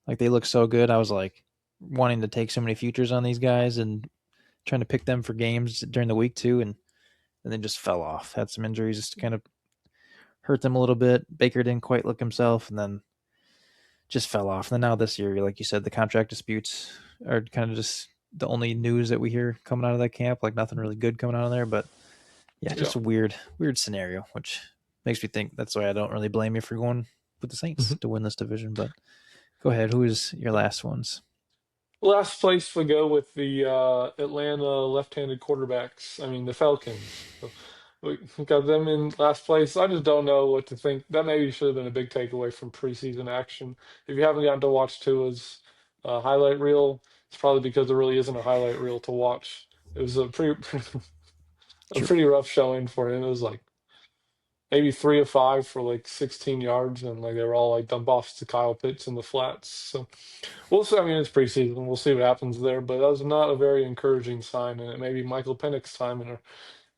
Like they look so good. I was like wanting to take so many futures on these guys and trying to pick them for games during the week too, and then just fell off. Had some injuries, just kind of hurt them a little bit. Baker didn't quite look himself, and then just fell off. And then now this year, like you said, the contract disputes are kind of just the only news that we hear coming out of that camp. Like nothing really good coming out of there, but yeah, yeah. just a weird scenario, which makes me think that's why I don't really blame you for going with the Saints Mhm. to win this division. But go ahead, who is your last ones? Last place we go with the Atlanta left-handed quarterbacks. I mean, the Falcons. So we got them in last place. I just don't know what to think. That maybe should have been a big takeaway from preseason action. If you haven't gotten to watch Tua's highlight reel, it's probably because there really isn't a highlight reel to watch. It was a pretty a True. pretty rough showing for him. It was like maybe 3 of 5 for like 16 yards, and like they were all like dump offs to Kyle Pitts in the flats. So we'll see. I mean, it's preseason. We'll see what happens there. But that was not a very encouraging sign, and it may be Michael Penix's time in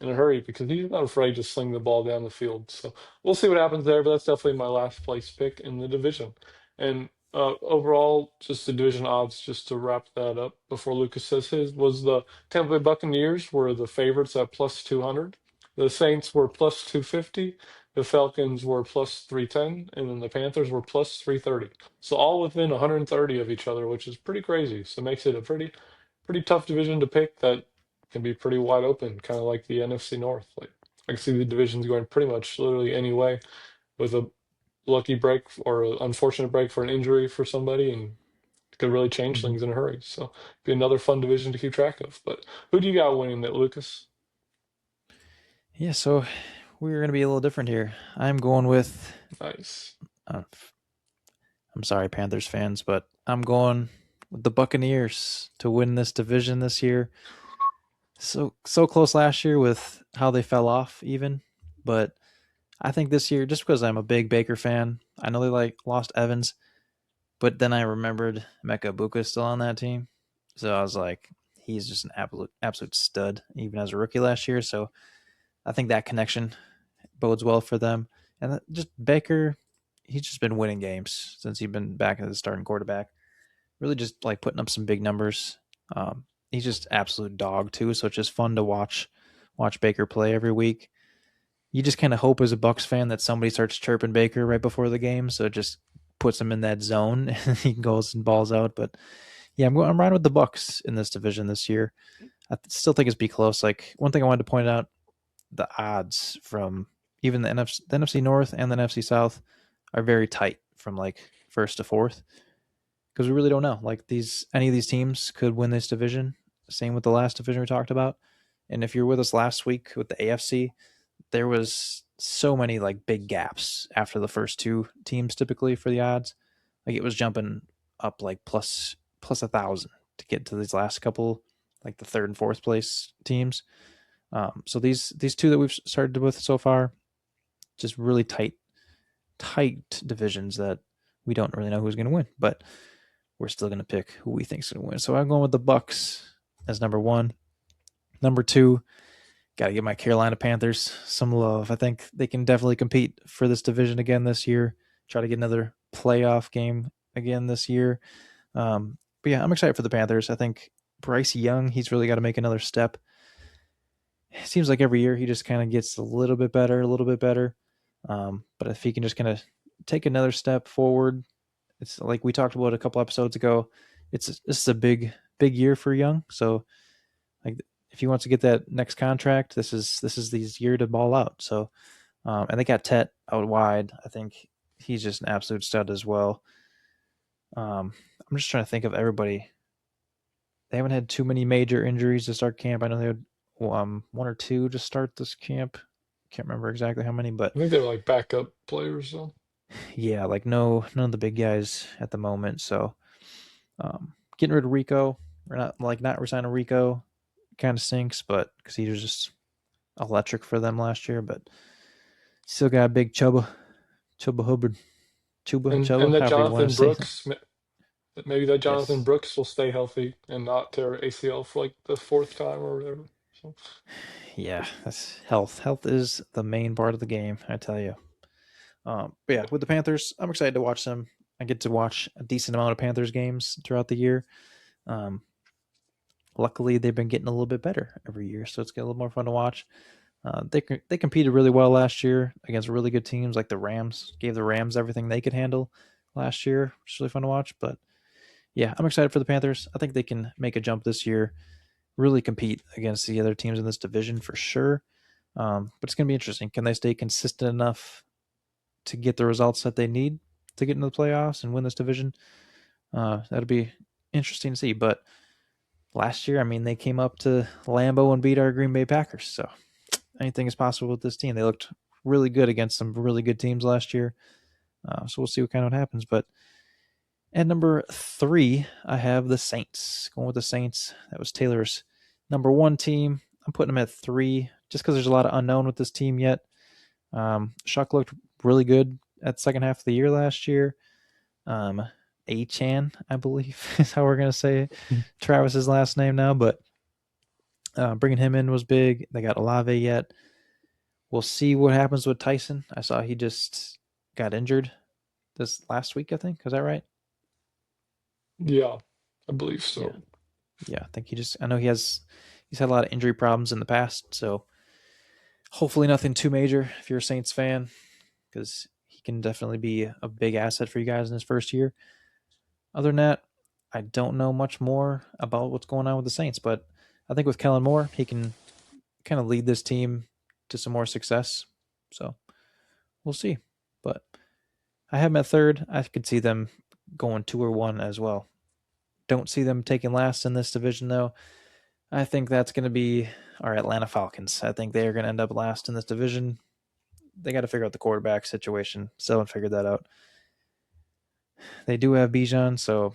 a hurry because he's not afraid to sling the ball down the field. So we'll see what happens there. But that's definitely my last place pick in the division. And overall, just the division odds, just to wrap that up before Lucas says his, was the Tampa Bay Buccaneers were the favorites at plus 200. The Saints were plus 250. The Falcons were plus 310. And then the Panthers were plus 330. So all within 130 of each other, which is pretty crazy. So it makes it a pretty tough division to pick that can be pretty wide open, kind of like the NFC North. Like I can see the divisions going pretty much literally any way with a lucky break or an unfortunate break for an injury for somebody, and it could really change Mhm. things in a hurry. So be another fun division to keep track of. But who do you got winning it, Lucas? Yeah, so we're going to be a little different here. I'm going with. Nice. Uh, I'm sorry, Panthers fans, but I'm going with the Buccaneers to win this division this year. So close last year with how they fell off, even, but I think this year, just because I'm a big Baker fan, I know they like lost Evans, but then I remembered Mecca Buka still on that team, so I was like, he's just an absolute stud, even as a rookie last year. So I think that connection bodes well for them. And just Baker, he's just been winning games since he's been back as the starting quarterback. Really, just like putting up some big numbers. He's just absolute dog too, so it's just fun to watch Baker play every week. You just kind of hope as a Bucks fan that somebody starts chirping Baker right before the game, so it just puts him in that zone and he goes and balls out. But yeah, I'm riding with the Bucks in this division this year. I still think it's be close. Like one thing I wanted to point out, the odds from even the NFC North and the NFC South are very tight from like first to fourth because we really don't know. Like any of these teams could win this division. Same with the last division we talked about. And if you're with us last week with the AFC, there was so many like big gaps after the first two teams typically for the odds. Like it was jumping up like plus 1,000 to get to these last couple, like the third and fourth place teams. So these two that we've started with so far, just really tight divisions that we don't really know who's going to win, but we're still going to pick who we think is going to win. So I'm going with the Bucks as number one. Number two, got to give my Carolina Panthers some love. I think they can definitely compete for this division again this year. Try to get another playoff game again this year. But yeah, I'm excited for the Panthers. I think Bryce Young, he's really got to make another step. It seems like every year he just kind of gets a little bit better, a little bit better. But if he can just kind of take another step forward, it's like we talked about a couple episodes ago. This is a big year for Young. So like if he wants to get that next contract, this is his year to ball out. So and they got Tet out wide. I think he's just an absolute stud as well. I'm just trying to think of everybody. They haven't had too many major injuries to start camp. I know they had one or two to start this camp. Can't remember exactly how many, but I think they're like backup players, though. yeah, like no none of the big guys at the moment. So getting rid of Rico, or not resigning Rico, kind of stinks, but because he was just electric for them last year. But Still got big Chuba Hubbard, And Chuba, that however you want to Jonathan say that. Brooks, maybe that Jonathan Yes. Brooks will stay healthy and not tear ACL for like the fourth time or whatever. So, Yeah, that's health. Health is the main part of the game, I tell you. But yeah, with the Panthers, I'm excited to watch them. I get to watch a decent amount of Panthers games throughout the year. Um, Luckily, they've been getting a little bit better every year, so it's getting a little more fun to watch. They competed really well last year against really good teams like the Rams. Gave the Rams everything they could handle last year, which is really fun to watch. But yeah, I'm excited for the Panthers. I think they can make a jump this year, really compete against the other teams in this division for sure. But it's going to be interesting. Can they stay consistent enough to get the results that they need to get into the playoffs and win this division? That'll be interesting to see. But last year, I mean, they came up to Lambeau and beat our Green Bay Packers. So anything is possible with this team. They looked really good against some really good teams last year. So we'll see what kind of happens. But at number 3, I have the Saints. Going with the Saints. That was Taylor's number 1 team. I'm putting them at 3 just because there's a lot of unknown with this team yet. Shuck looked really good at the second half of the year last year. Achan, I believe, is how we're going to say Travis's last name now. But bringing him in was big. They got Olave yet. We'll see what happens with Tyson. I saw he just got injured this last week, I think. Is that right? yeah, I believe Yeah. so. Yeah. I think I know he's had a lot of injury problems in the past. So hopefully nothing too major if you're a Saints fan, because he can definitely be a big asset for you guys in his first year. Other than that, I don't know much more about what's going on with the Saints, but I think with Kellen Moore, he can kind of lead this team to some more success. So we'll see. But I have them at 3rd. I could see them going 2 or 1 as well. Don't see them taking last in this division though. I think that's going to be our Atlanta Falcons. I think they are going to end up last in this division. They got to figure out the quarterback situation. Still haven't figured that out. They do have Bijan, so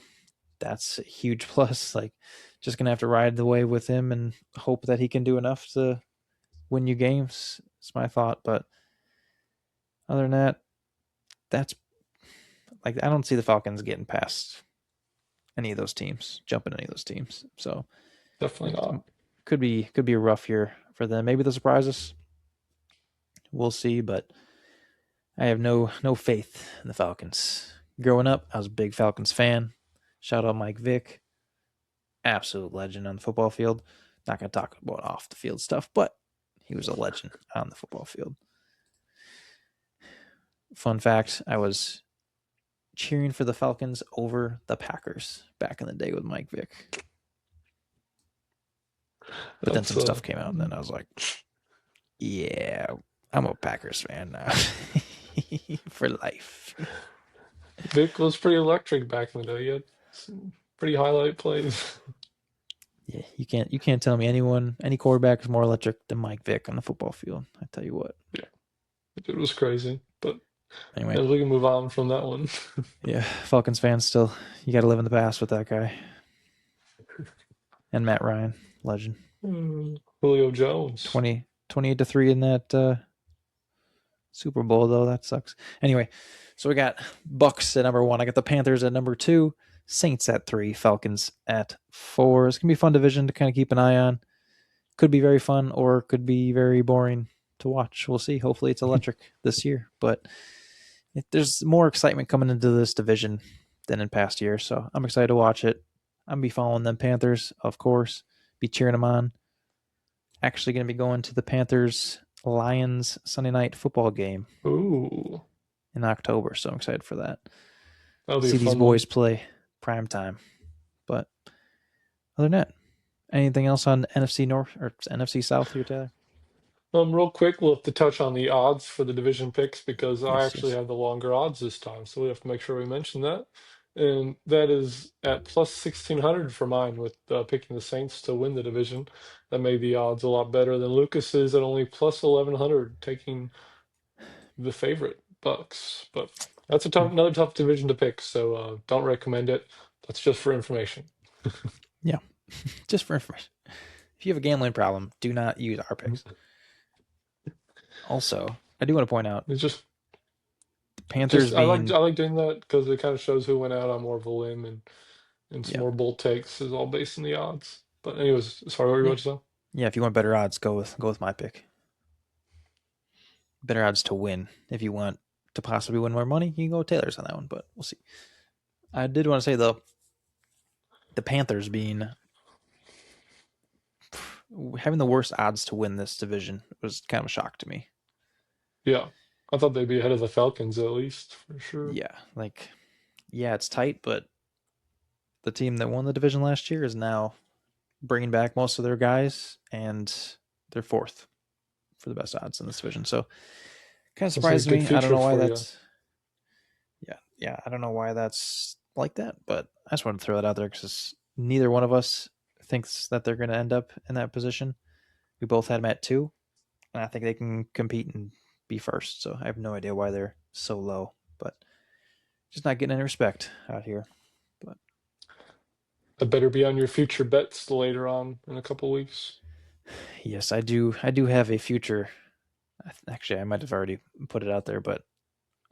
that's a huge plus. Like, just gonna have to ride the wave with him and hope that he can do enough to win you games. It's my thought, but other than that, that's like I don't see the Falcons getting past any of those teams, jumping any of those teams. So Definitely it not. could be a rough year for them. Maybe they'll surprise us. We'll see, but I have no faith in the Falcons. Growing up, I was a big Falcons fan. Shout out Mike Vick, absolute legend on the football field. Not going to talk about off the field stuff, but he was a legend on the football field. Fun fact, I was cheering for the Falcons over the Packers back in the day with Mike Vick. But then That's some stuff came out, and then I was like, yeah, I'm a Packers fan now for life. Vic was pretty electric back in the day. He had some pretty highlight plays. Yeah, you can't tell me any quarterback is more electric than Mike Vick on the football field. I tell you what. Yeah, it was crazy. But Anyway, as we can move on from that one. yeah, Falcons fans still, you got to live in the past with that guy and Matt Ryan, legend. Julio Jones. 28-3 in that Super Bowl though. That sucks. Anyway, so we got Bucks at number 1. I got the Panthers at number 2, Saints at 3, Falcons at 4. It's gonna be a fun division to kind of keep an eye on. Could be very fun or could be very boring to watch. We'll see. Hopefully it's electric this year, but there's more excitement coming into this division than in past years, so I'm excited to watch it. I'm gonna be following them Panthers, of course. Be cheering them on. Actually, going to be going to the Panthers Lions Sunday night football game Ooh, in October, so I'm excited for that. that'll be a See these fun one. boys play prime time. But other than that, anything else on NFC North or NFC South here, Taylor? Real quick, we'll have to touch on the odds for the division picks because I Yes, actually yes. have the longer odds this time, so we have to make sure we mention that. And that is at plus 1600 for mine with picking the Saints to win the division. That made the odds a lot better than Lucas's at only plus 1100, taking the favorite Bucks. But that's another tough division to pick, so don't recommend it. That's just for information. Yeah, just for information. If you have a gambling problem, do not use our picks. Also, I do want to point out It's the Panthers just being, I like doing that because it kind of shows who went out on more of a limb and some yeah, more bold takes is all based on the odds. But anyways, sorry, what were you yeah, about to say? yeah. If you want better odds, go with my pick. Better odds to win. If you want to possibly win more money, you can go with Taylor's on that one, but we'll see. I did want to say though, the Panthers being having the worst odds to win this division was kind of a shock to me. Yeah, I thought they'd be ahead of the Falcons at least for sure. Yeah, like yeah, it's tight, but the team that won the division last year is now bringing back most of their guys, and they're fourth for the best odds in this division. So kind of That's a surprised good me. I don't future know why for you. that's I don't know why that's like that, but I just wanted to throw that out there because neither one of us thinks that they're going to end up in that position. We both had them at two, and I think they can compete and be first. So I have no idea why they're so low, but just not getting any respect out here. But That better be on your future bets later on in a couple weeks. yes, I do. I do have a future. Actually, I might have already put it out there, but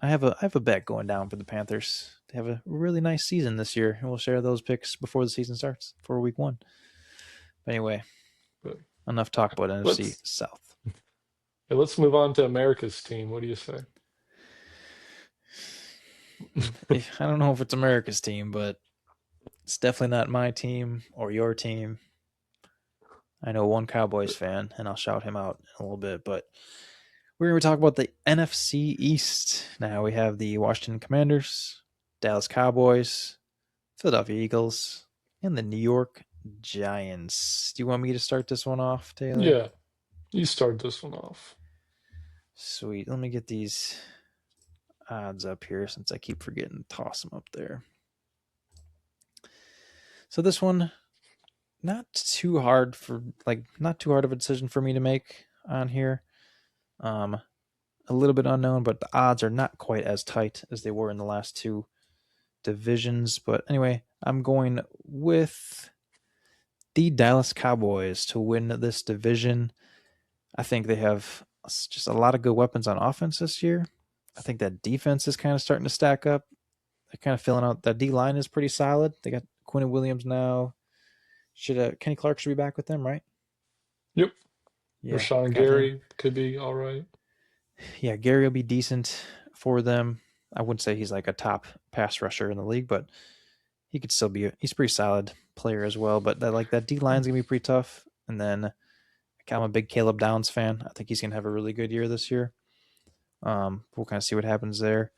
I have a bet going down for the Panthers. They have a really nice season this year, and we'll share those picks before the season starts for week one. But anyway, But enough talk about NFC let's South. let's move on to America's team. What do you say? I don't know if it's America's team, but it's definitely not my team or your team. I know one Cowboys fan, and I'll shout him out in a little bit, but we're going to talk about the NFC East. Now we have the Washington Commanders, Dallas Cowboys, Philadelphia Eagles, and the New York Giants. Do you want me to start this one off, Taylor? Yeah, you start this one off. Sweet. Let me get these odds up here since I keep forgetting to toss them up there. So this one, not too hard of a decision for me to make on here. Um, a little bit unknown, but the odds are not quite as tight as they were in the last two divisions. But anyway, I'm going with the Dallas Cowboys to win this division. I think they have just a lot of good weapons on offense this year. I think that defense is kind of starting to stack up. They're kind of filling out that D line is pretty solid. They got Quinn Williams now. Should Kenny Clark should be back with them, right? Yep. Yeah, Rashawn got him. Gary could be all right. Yeah, Gary will be decent for them. I wouldn't say he's like a top pass rusher in the league, but he could still be. He's a pretty solid player as well. But that D line's gonna be pretty tough. And then I'm a big Caleb Downs fan. I think he's gonna have a really good year this year. We'll kind of see what happens there.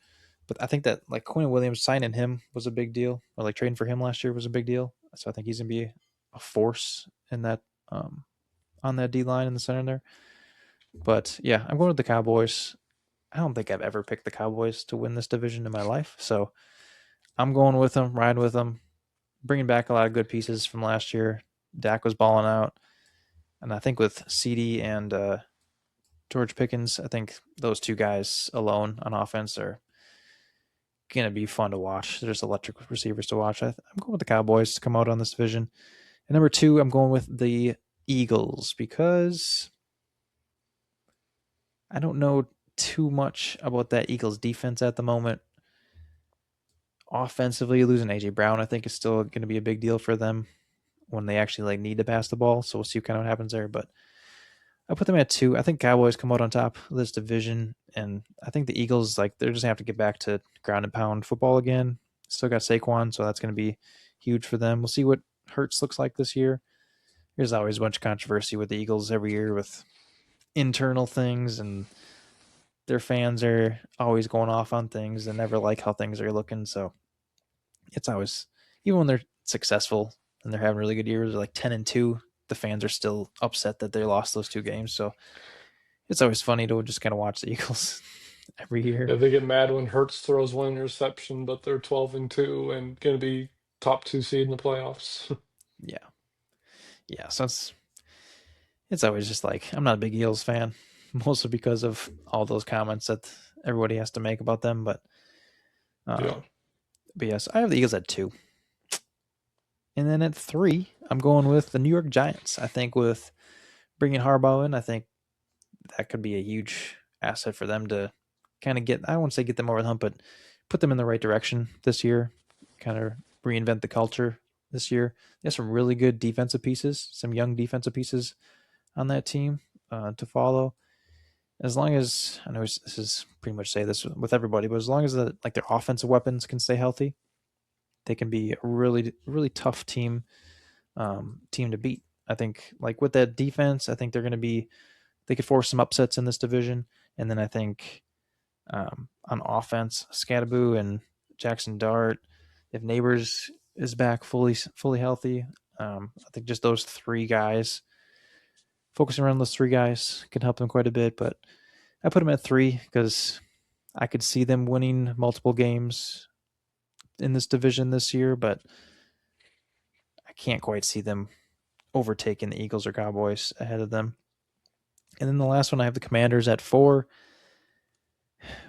But I think that like Quinn Williams signing him was a big deal, or like trading for him last year was a big deal. So I think he's gonna be a force in that on that D line in the center there. But yeah, I'm going with the Cowboys. I don't think I've ever picked the Cowboys to win this division in my life, so I'm going with them, riding with them, bringing back a lot of good pieces from last year. Dak was balling out, and I think with CD and George Pickens, I think those two guys alone on offense are gonna be fun to watch. They're just electric receivers to watch. I'm going with the Cowboys to come out on this division. And number two, I'm going with the Eagles because I don't know too much about that Eagles defense at the moment. Offensively, losing AJ Brown, I think, is still going to be a big deal for them when they actually like need to pass the ball. So we'll see kind of what happens there. But I put them at two. I think Cowboys come out on top of this division, and I think the Eagles they're just gonna have to get back to ground and pound football again. Still got Saquon, so that's going to be huge for them. We'll see what Hurts looks like this year. There's always a bunch of controversy with the Eagles every year with internal things, and their fans are always going off on things and never like how things are looking. So it's always, even when they're successful and they're having really good years, they're like 10-2. The fans are still upset that they lost those two games. So it's always funny to just kind of watch the Eagles every year. Yeah, they get mad when Hertz throws one interception, but they're 12-2 and going to be top two seed in the playoffs. Yeah, yeah. So it's always just like I'm not a big Eagles fan, mostly because of all those comments that everybody has to make about them. Yeah. Um, but yes, I have the Eagles at two. And then at three, I'm going with the New York Giants. I think with bringing Harbaugh in, I think that could be a huge asset for them to kind of get, I won't say get them over the hump, but put them in the right direction this year, kind of reinvent the culture this year. They have some really good defensive pieces, some young defensive pieces on that team to follow. As long as, I know this is pretty much say this with everybody, but as long as like their offensive weapons can stay healthy, they can be a really really tough team to beat. I think like with that defense, I think they're going to be, they could force some upsets in this division, and then I think on offense, Scadaboo and Jackson Dart, if Neighbors is back fully healthy, I think just those three guys, focusing around those three guys, can help them quite a bit. But I put them at 3 because I could see them winning multiple games in this division this year, but I can't quite see them overtaking the Eagles or Cowboys ahead of them. And then the last one, I have the Commanders at 4,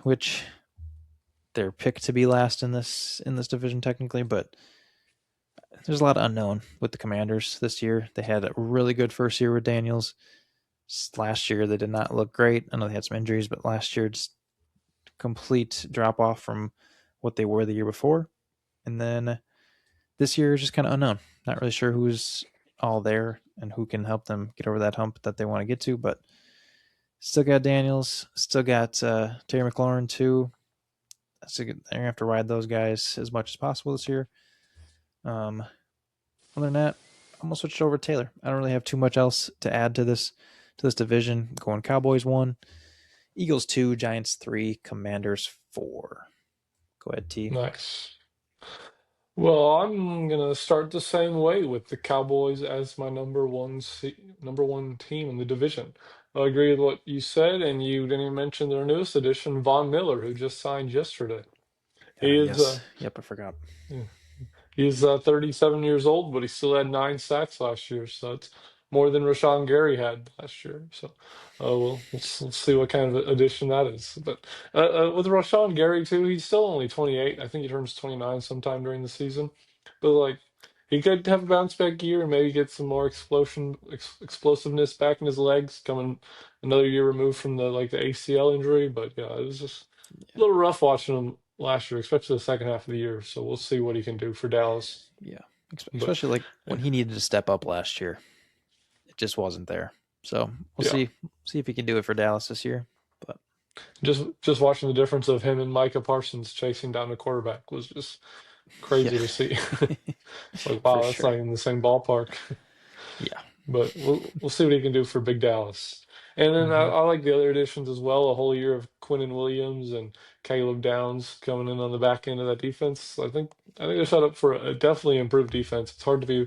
which they're picked to be last in this division technically, but there's a lot of unknown with the Commanders this year. They had a really good first year with Daniels. Last year they did not look great. I know they had some injuries, but last year just complete drop off from what they were the year before. And then this year is just kind of unknown. Not really sure who's all there and who can help them get over that hump that they want to get to, but still got Daniels, still got Terry McLaurin too. So they're gonna have to ride those guys as much as possible this year. Um, Other than that, I'm gonna switch over to Taylor. I don't really have too much else to add to this division. Going Cowboys 1, Eagles 2, Giants 3, Commanders 4. Go ahead, T. Nice. Well, I'm gonna start the same way with the Cowboys as my number one team in the division. I agree with what you said, and you didn't even mention their newest addition, Von Miller, who just signed yesterday. He is Yes. Yep, I forgot. yeah, he's 37 years old, but he still had 9 sacks last year, so it's more than Rashawn Gary had last year. So we'll see what kind of addition that is. But with Rashawn Gary too, he's still only 28. I think he turns 29 sometime during the season. But like he could have a bounce back year and maybe get some more explosiveness back in his legs, coming another year removed from the ACL injury. But yeah, it was just a Yeah. little rough watching him last year, especially the second half of the year. So we'll see what he can do for Dallas. Yeah. But Especially like when eh, he needed to step up last year. It just wasn't there. So we'll yeah, see if he can do it for Dallas this year. But just watching the difference of him and Micah Parsons chasing down the quarterback was just yeah. crazy to see. It's like, For wow, that's not sure. even in the same ballpark. Yeah. But we'll see what he can do for Big Dallas. And then I, Mm-hmm. I like the other additions as well. A whole year of Quinnen Williams and Caleb Downs coming in on the back end of that defense. I think they're set up for a definitely improved defense. It's hard to be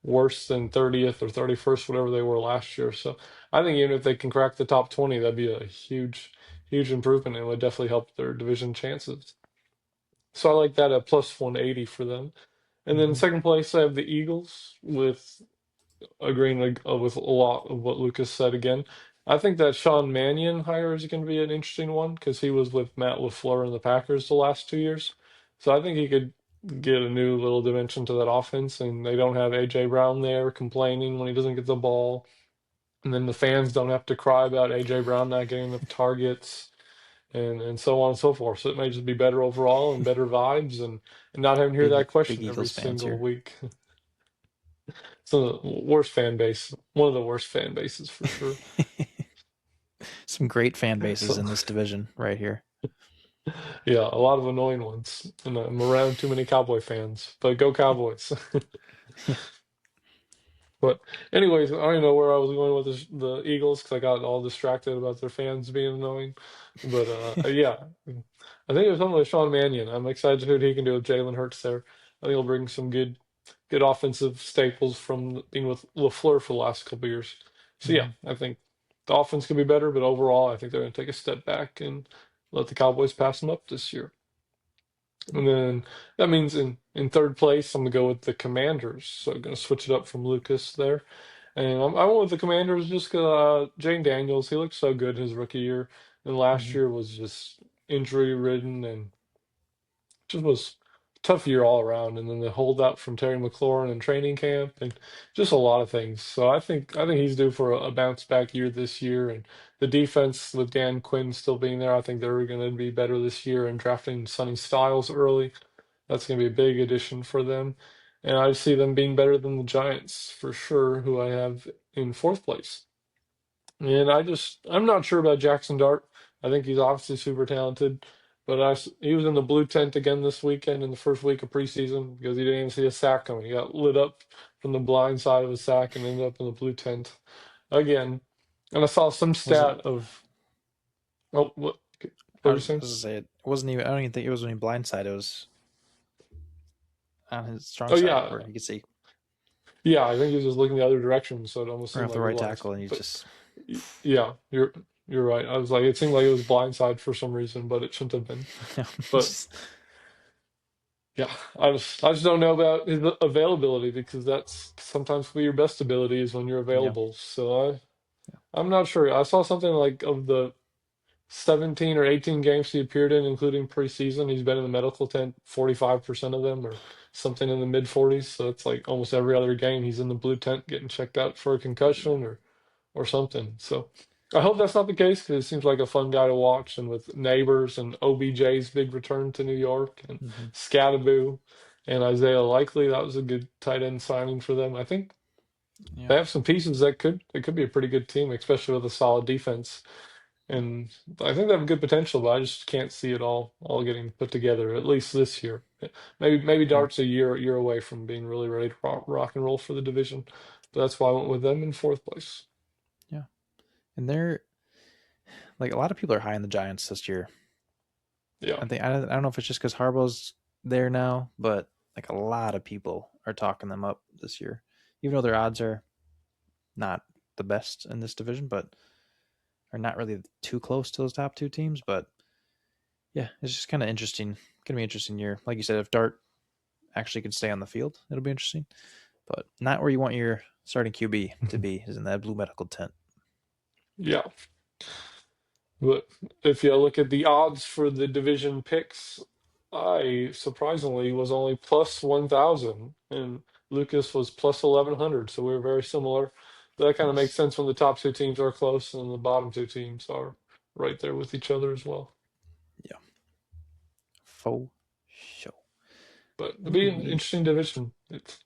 worse than 30th or 31st, whatever they were last year. So I think even if they can crack the top 20, that'd be a huge improvement and would definitely help their division chances. So I like that at plus 180 for them. And then Mm-hmm. second place, I have the Eagles with agreeing with a lot of what Lucas said again. I think that Sean Mannion hire is going to be an interesting one because he was with Matt LaFleur and the Packers the last 2 years. So I think he could get a new little dimension to that offense, and they don't have AJ Brown there complaining when he doesn't get the ball. And then the fans don't have to cry about AJ Brown not getting enough targets and so on and so forth. So it may just be better overall and better vibes and not having to hear that Big question every Eagles fans single here. week. So the worst fan base, one of the worst fan bases for sure. Some great fan bases So in this division right here. yeah, a lot of annoying ones. And I'm around too many Cowboy fans, but go Cowboys. Yeah. But anyways, I don't know where I was going with the Eagles because I got all distracted about their fans being annoying. But yeah, I think it was something with Sean Mannion. I'm excited to see what he can do with Jalen Hurts there. I think he'll bring some good offensive staples from being with LaFleur for the last couple of years. So yeah, Mm-hmm. I think the offense could be better, but overall, I think they're going to take a step back and let the Cowboys pass them up this year. And then that means in third place, I'm gonna go with the Commanders. So I'm gonna switch it up from Lucas there, and I went with the Commanders just 'cause Jane Daniels, he looked so good his rookie year, and last Mm-hmm. year was just injury ridden and just was tough year all around, and then the holdout from Terry McLaurin in training camp, and just a lot of things. So I think he's due for a bounce back year this year, and the defense with Dan Quinn still being there, I think they're going to be better this year. And drafting Sonny Styles early, that's going to be a big addition for them, and I see them being better than the Giants for sure, who I have in fourth place. And I'm not sure about Jackson Dart. I think he's obviously super talented, but he was in the blue tent again this weekend in the first week of preseason because he didn't even see a sack coming. He got lit up from the blind side of a sack and ended up in the blue tent again. And I saw some Was it? stat of, oh, what I were you was, I saying? was gonna say it wasn't even. I don't even think it was when he blindside. It was on his strong Oh side yeah, where you could see yeah. I think he was just looking the other direction, so it almost right seemed off the like it right was. tackle, and he But just yeah, you're right. I was like, it seemed like it was blindside for some reason, but it shouldn't have been. But just yeah, I just don't know about his availability because that's sometimes your best ability is when you're yeah, available. So I'm not sure. I saw something like of the 17 or 18 games he appeared in, including preseason, he's been in the medical tent 45% of them or something in the mid 40s. So it's like almost every other game he's in the blue tent getting checked out for a concussion or something. So I hope that's not the case because it seems like a fun guy to watch. And with Neighbors and OBJ's big return to New York and mm-hmm. Scadaboo and Isaiah Likely, that was a good tight end signing for them. I think Yeah, they have some pieces that it could be a pretty good team, especially with a solid defense. And I think they have good potential, but I just can't see it all getting put together, at least this year. Maybe yeah, Dart's a year away from being really ready to rock and roll for the division. But that's why I went with them in fourth place. yeah. And they're like a lot of people are high on the Giants this year. Yeah. I don't know if it's just because Harbaugh's there now, but like a lot of people are talking them up this year, even though their odds are not the best in this division, but are not really too close to those top two teams. But yeah, it's just kind of interesting. Gonna be an interesting year. Like you said, if Dart actually can stay on the field, it'll be interesting. But not where you want your starting QB to be is in that blue medical tent. Yeah. But if you look at the odds for the division picks, I surprisingly was only plus 1,000 and Lucas was plus 1,100. So we were very similar. But that kind of makes Nice. sense when the top two teams are close and the bottom two teams are right there with each other as well. Yeah. Faux show. But it'll be an Ooh-wee. interesting division. It's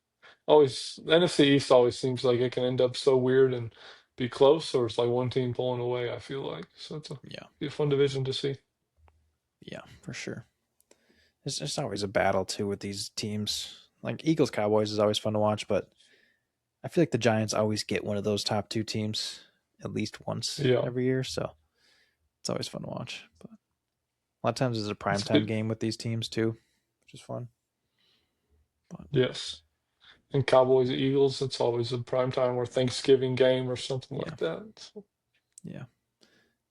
always, the NFC East always seems like it can end up so weird and be close, or it's like one team pulling away, I feel like. So Yeah. be a fun division to see. Yeah, for sure. It's always a battle too with these teams. Like Eagles Cowboys is always fun to watch, but I feel like the Giants always get one of those top two teams at least once Yeah, every year, so it's always fun to watch. But a lot of times it's a it's primetime good. game with these teams too, which is fun. But Yes. And Cowboys Eagles, it's always a prime time or Thanksgiving game or something yeah, like that. So, yeah.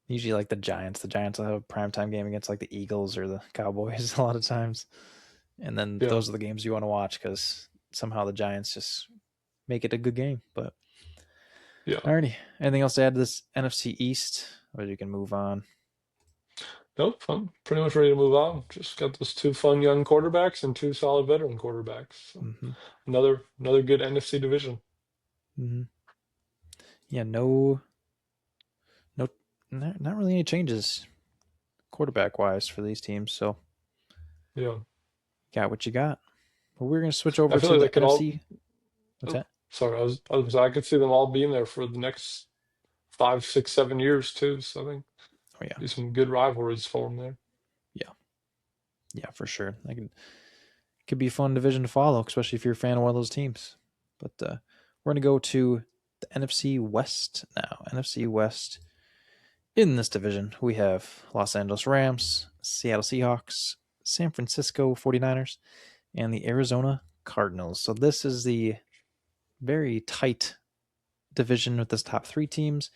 Usually like the Giants. The Giants will have a primetime game against like the Eagles or the Cowboys a lot of times. And then yeah, those are the games you want to watch because somehow the Giants just make it a good game. But yeah. alrighty. Anything else to add to this NFC East? Or you can move on. Nope, I'm pretty much ready to move on. Just got those two fun young quarterbacks and two solid veteran quarterbacks. So Mm-hmm. another good NFC division. Mm-hmm. Yeah, no, no, not really any changes quarterback wise for these teams. So Yeah. got what you got. But we're gonna switch I over feel to like the they could all. NFC. What's Oh, that? sorry, I could see them all being there for the next 5, 6, 7 years too. So I think Oh yeah, be some good rivalries for them there. yeah, yeah, for sure. Could be a fun division to follow, especially if you're a fan of one of those teams. But we're gonna go to the NFC West now. NFC West. In this division, we have Los Angeles Rams, Seattle Seahawks, San Francisco 49ers, and the Arizona Cardinals. So this is the very tight division with this top three teams.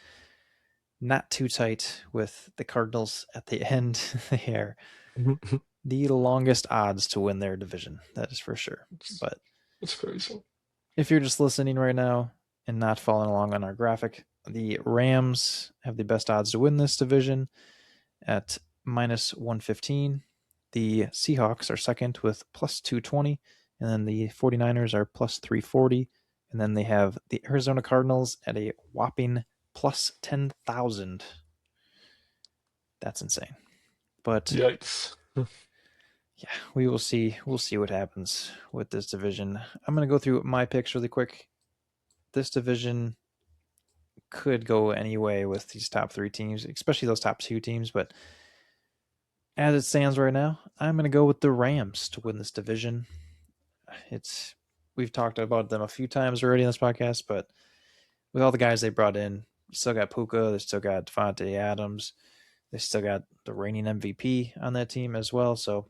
Not too tight with the Cardinals at the end. They are the longest odds to win their division. That is for sure. it's, But it's crazy. if you're just listening right now and not following along on our graphic, the Rams have the best odds to win this division at minus 115, The Seahawks are second with plus 220, and then the 49ers are plus 340, and then they have the Arizona Cardinals at a whopping plus 10,000. That's insane. But Yikes. yeah, we will see. We'll see what happens with this division. I'm going to go through my picks really quick. This division could go any way with these top three teams, especially those top two teams. But as it stands right now, I'm going to go with the Rams to win this division. We've talked about them a few times already in this podcast, but with all the guys they brought in, you still got Puka, they still got Devontae Adams, they still got the reigning MVP on that team as well. So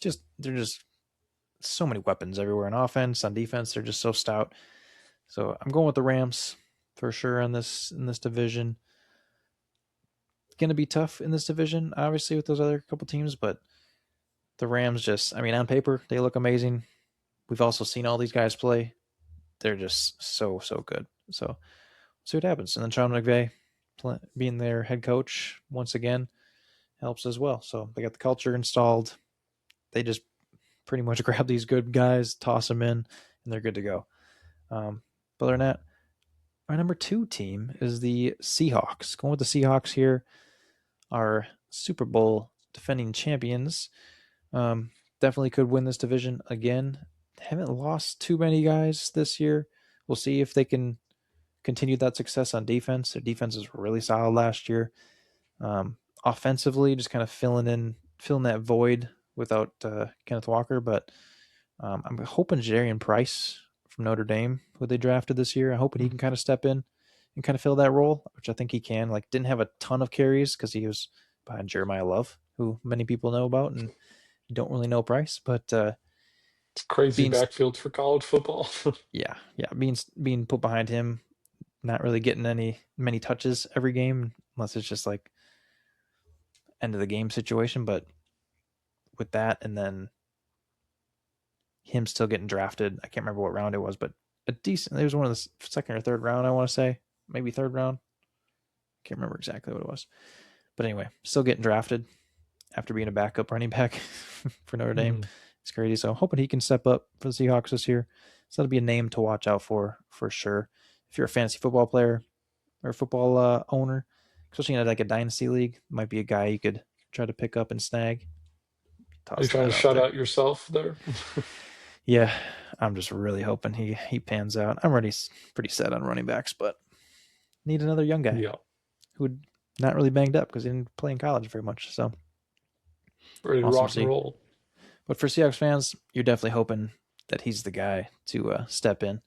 they're just so many weapons everywhere on offense, on defense. They're just so stout. So I'm going with the Rams for sure in this division. It's going to be tough in this division, obviously, with those other couple teams, but the Rams just, I mean, on paper, they look amazing. We've also seen all these guys play. They're just so good. So see what happens. And then Sean McVay being their head coach once again helps as well. So they got the culture installed. They just pretty much grab these good guys, toss them in, and they're good to go. But other than that, our number 2 team is the Seahawks. Going with the Seahawks here, our Super Bowl defending champions. Definitely could win this division again. Haven't lost too many guys this year. We'll see if they can continue that success on defense. Their defense was really solid last year. Offensively, just kind of filling that void without Kenneth Walker. But I'm hoping Jarian Price from Notre Dame, who they drafted this year, I'm hoping he can kind of step in and kind of fill that role, which I think he can. Like, didn't have a ton of carries because he was behind Jeremiah Love, who many people know about and don't really know Price. But It's crazy being backfield for college football. yeah, being put behind him, not really getting many touches every game unless it's just like end of the game situation. But with that, and then him still getting drafted, I can't remember what round it was, but a decent. It was one of the second or third round, I want to say, maybe third round. Can't remember exactly what it was, but anyway, still getting drafted after being a backup running back for Notre Dame. Mhm. It's crazy. So I'm hoping he can step up for the Seahawks this year. So that'll be a name to watch out for sure. If you're a fantasy football player or football owner, especially in like a dynasty league, might be a guy you could try to pick up and snag. Are you Toss trying that to out shut there. out yourself there? Yeah, I'm just really hoping he pans out. I'm already pretty set on running backs, but need another young guy Yeah, who'd not really banged up because he didn't play in college very much. So ready to awesome to rock and see. roll. But for Seahawks fans, you're definitely hoping that he's the guy to step in and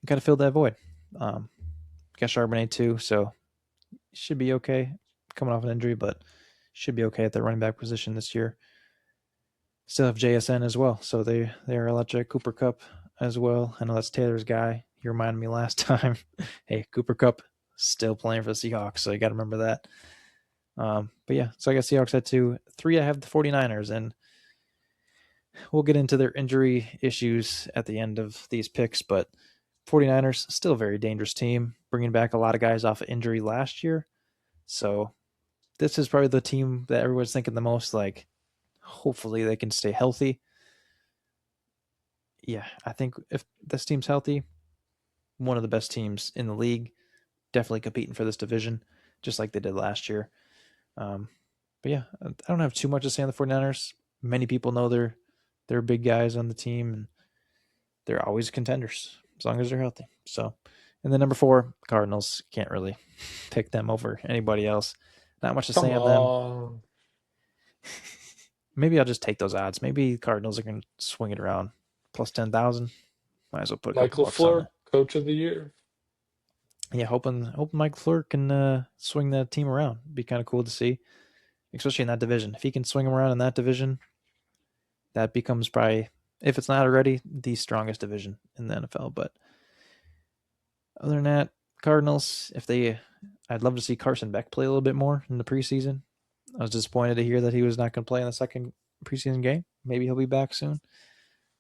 kind of fill that void. Got Charbonnet too, so he should be okay coming off an injury, but should be okay at the running back position this year. Still have JSN as well, so they're electric. Cooper Cup as well. I know that's Taylor's guy. He reminded me last time. Hey, Cooper Cup still playing for the Seahawks, so you got to remember that. But yeah, so I got Seahawks at 2. 3, I have the 49ers, and we'll get into their injury issues at the end of these picks, but 49ers, still a very dangerous team, bringing back a lot of guys off of injury last year. So this is probably the team that everyone's thinking the most like, hopefully they can stay healthy. Yeah, I think if this team's healthy, one of the best teams in the league, definitely competing for this division, just like they did last year. But yeah, I don't have too much to say on the 49ers. Many people know they're big guys on the team, and they're always contenders as long as they're healthy. So, and then number 4, Cardinals. Can't really pick them over anybody else. Not much to Come say on them. on. Maybe I'll just take those odds. Maybe Cardinals are going to swing it around plus 10,000. Might as well put a Mike couple bucks on LaFleur, that. coach of the year. Yeah, hoping Mike Fleur can swing that team around. Be kind of cool to see, especially in that division. If he can swing them around in that division, that becomes probably, if it's not already, the strongest division in the NFL. But other than that, Cardinals, I'd love to see Carson Beck play a little bit more in the preseason. I was disappointed to hear that he was not going to play in the second preseason game. Maybe he'll be back soon.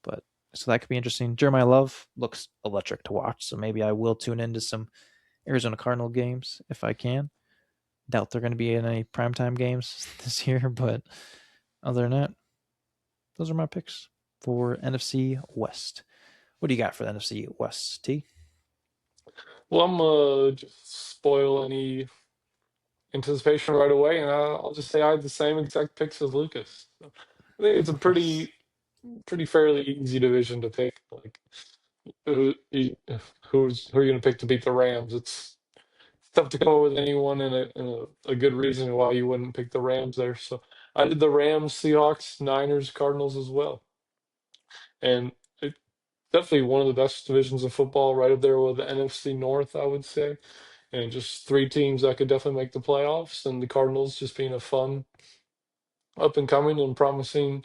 But so that could be interesting. Jeremiah Love looks electric to watch, so maybe I will tune into some Arizona Cardinal games if I can. Doubt they're going to be in any primetime games this year, but other than that, those are my picks for NFC West. What do you got for the NFC West, T? Well, I'm just spoil any anticipation right away, and I'll just say I had the same exact picks as Lucas. So I think it's a Nice. pretty fairly easy division to pick. Like who who are you going to pick to beat the Rams? It's tough to come up with anyone in a good reason why you wouldn't pick the Rams there. So I did the Rams, Seahawks, Niners, Cardinals as well, and it, definitely one of the best divisions of football, right up there with the NFC North, I would say. And just three teams that could definitely make the playoffs, and the Cardinals just being a fun, up and coming and promising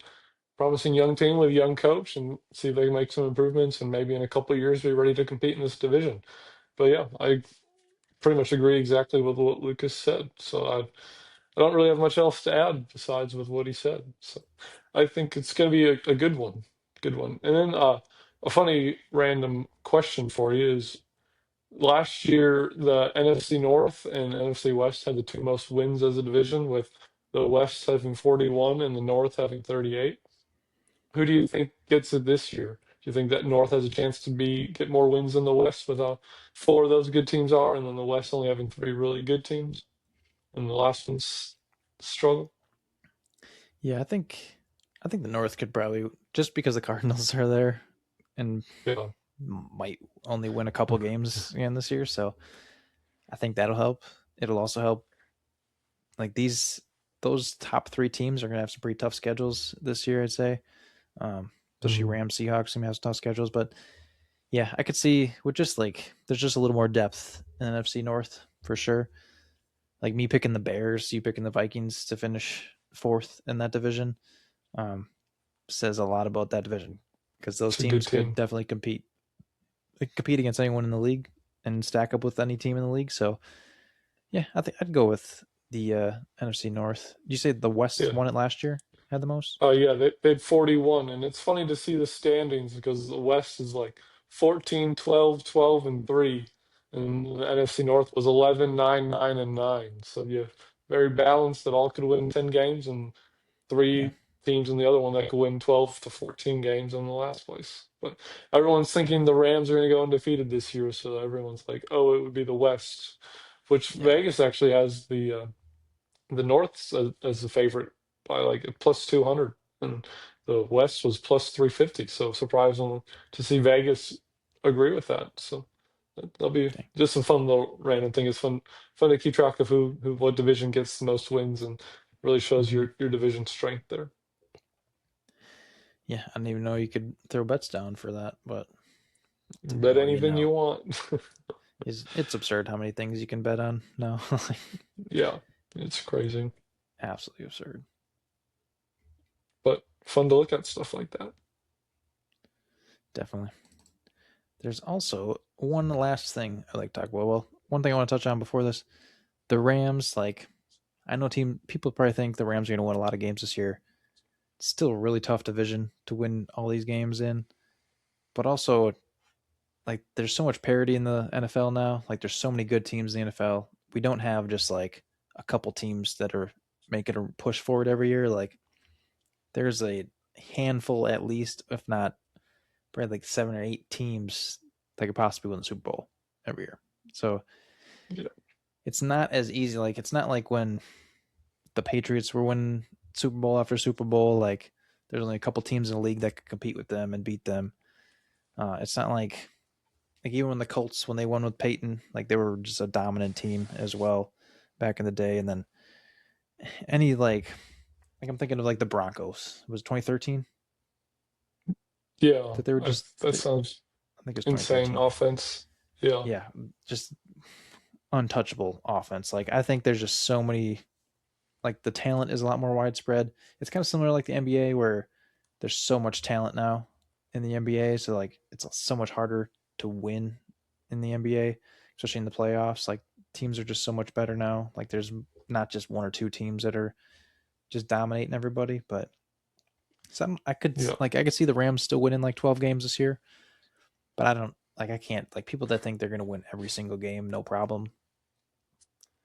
young team with a young coach, and see if they can make some improvements, and maybe in a couple of years be ready to compete in this division. But yeah, I pretty much agree exactly with what Lucas said. So I don't really have much else to add besides with what he said. So I think it's going to be a good one, good one. And then a funny random question for you is: last year, the NFC North and NFC West had the two most wins as a division, with the West having 41 and the North having 38. Who do you think gets it this year? Do you think that North has a chance to be get more wins than the West with how four of those good teams are, and then the West only having three really good teams, and the last one's struggle? Yeah, I think the North could probably, just because the Cardinals are there and Yeah. might only win a couple games again this year, so I think that'll help. It'll also help, like, those top three teams are gonna have some pretty tough schedules this year, I'd say. Especially Mhm. Rams, Seahawks, gonna have some tough schedules. But yeah, I could see with just like there's just a little more depth in the NFC North for sure. Like me picking the Bears, you picking the Vikings to finish fourth in that division, um, says a lot about that division, because those It's a good teams could team. definitely compete. They could compete against anyone in the league and stack up with any team in the league. So yeah, I think I'd go with the NFC North. You say the West Yeah. won it last year? Had the most? Oh yeah, they had 41, and it's funny to see the standings because the West is like 14, 12, 12, and 3, and the NFC North was 11, 9, 9, and 9. So yeah, very balanced, that all could win 10 games, and Yeah, three teams in the other one that could win 12 to 14 games in the last place. But everyone's thinking the Rams are going to go undefeated this year, so everyone's like, oh, it would be the West, which yeah, Vegas actually has the North as the favorite by like plus 200, and the West was plus 350. So surprising to see Vegas agree with that. So that'll be dang. just some fun little random thing. It's fun to keep track of who what division gets the most wins, and really shows Mm-hmm. your division strength there. Yeah, I didn't even know you could throw bets down for that, but the Bet more you anything you know. want. Is It's absurd how many things you can bet on now. Yeah, it's crazy, Absolutely absurd. but fun to look at stuff like that. Definitely. There's also one last thing I like to talk about. Well, one thing I want to touch on before this: the Rams. Like, I know team people probably think the Rams are going to win a lot of games this year. It's still a really tough division to win all these games in, but also, like, there's so much parity in the NFL now. Like, there's so many good teams in the NFL. We don't have just like a couple teams that are making a push forward every year. Like, there's a handful at least, if not probably like 7 or 8 teams that could possibly win the Super Bowl every year. So Yeah, it's not as easy. Like, it's not like when the Patriots were winning Super Bowl after Super Bowl. Like, there's only a couple teams in the league that could compete with them and beat them. It's not like even when the Colts, when they won with Peyton, like, they were just a dominant team as well back in the day. And then any like I'm thinking of like the Broncos. It was 2013 yeah, that they were just. that I sounds think it was insane 2013. offense. Yeah, Yeah, just untouchable offense. Like, I think there's just so many. Like, the talent is a lot more widespread. It's kind of similar to like the NBA, where there's so much talent now in the NBA. So like it's so much harder to win in the NBA, especially in the playoffs. Like, teams are just so much better now. Like, there's not just one or two teams that are just dominating everybody, but some yeah. I could see the Rams still winning like 12 games this year, but I don't like I can't like people that think they're gonna win every single game, no problem.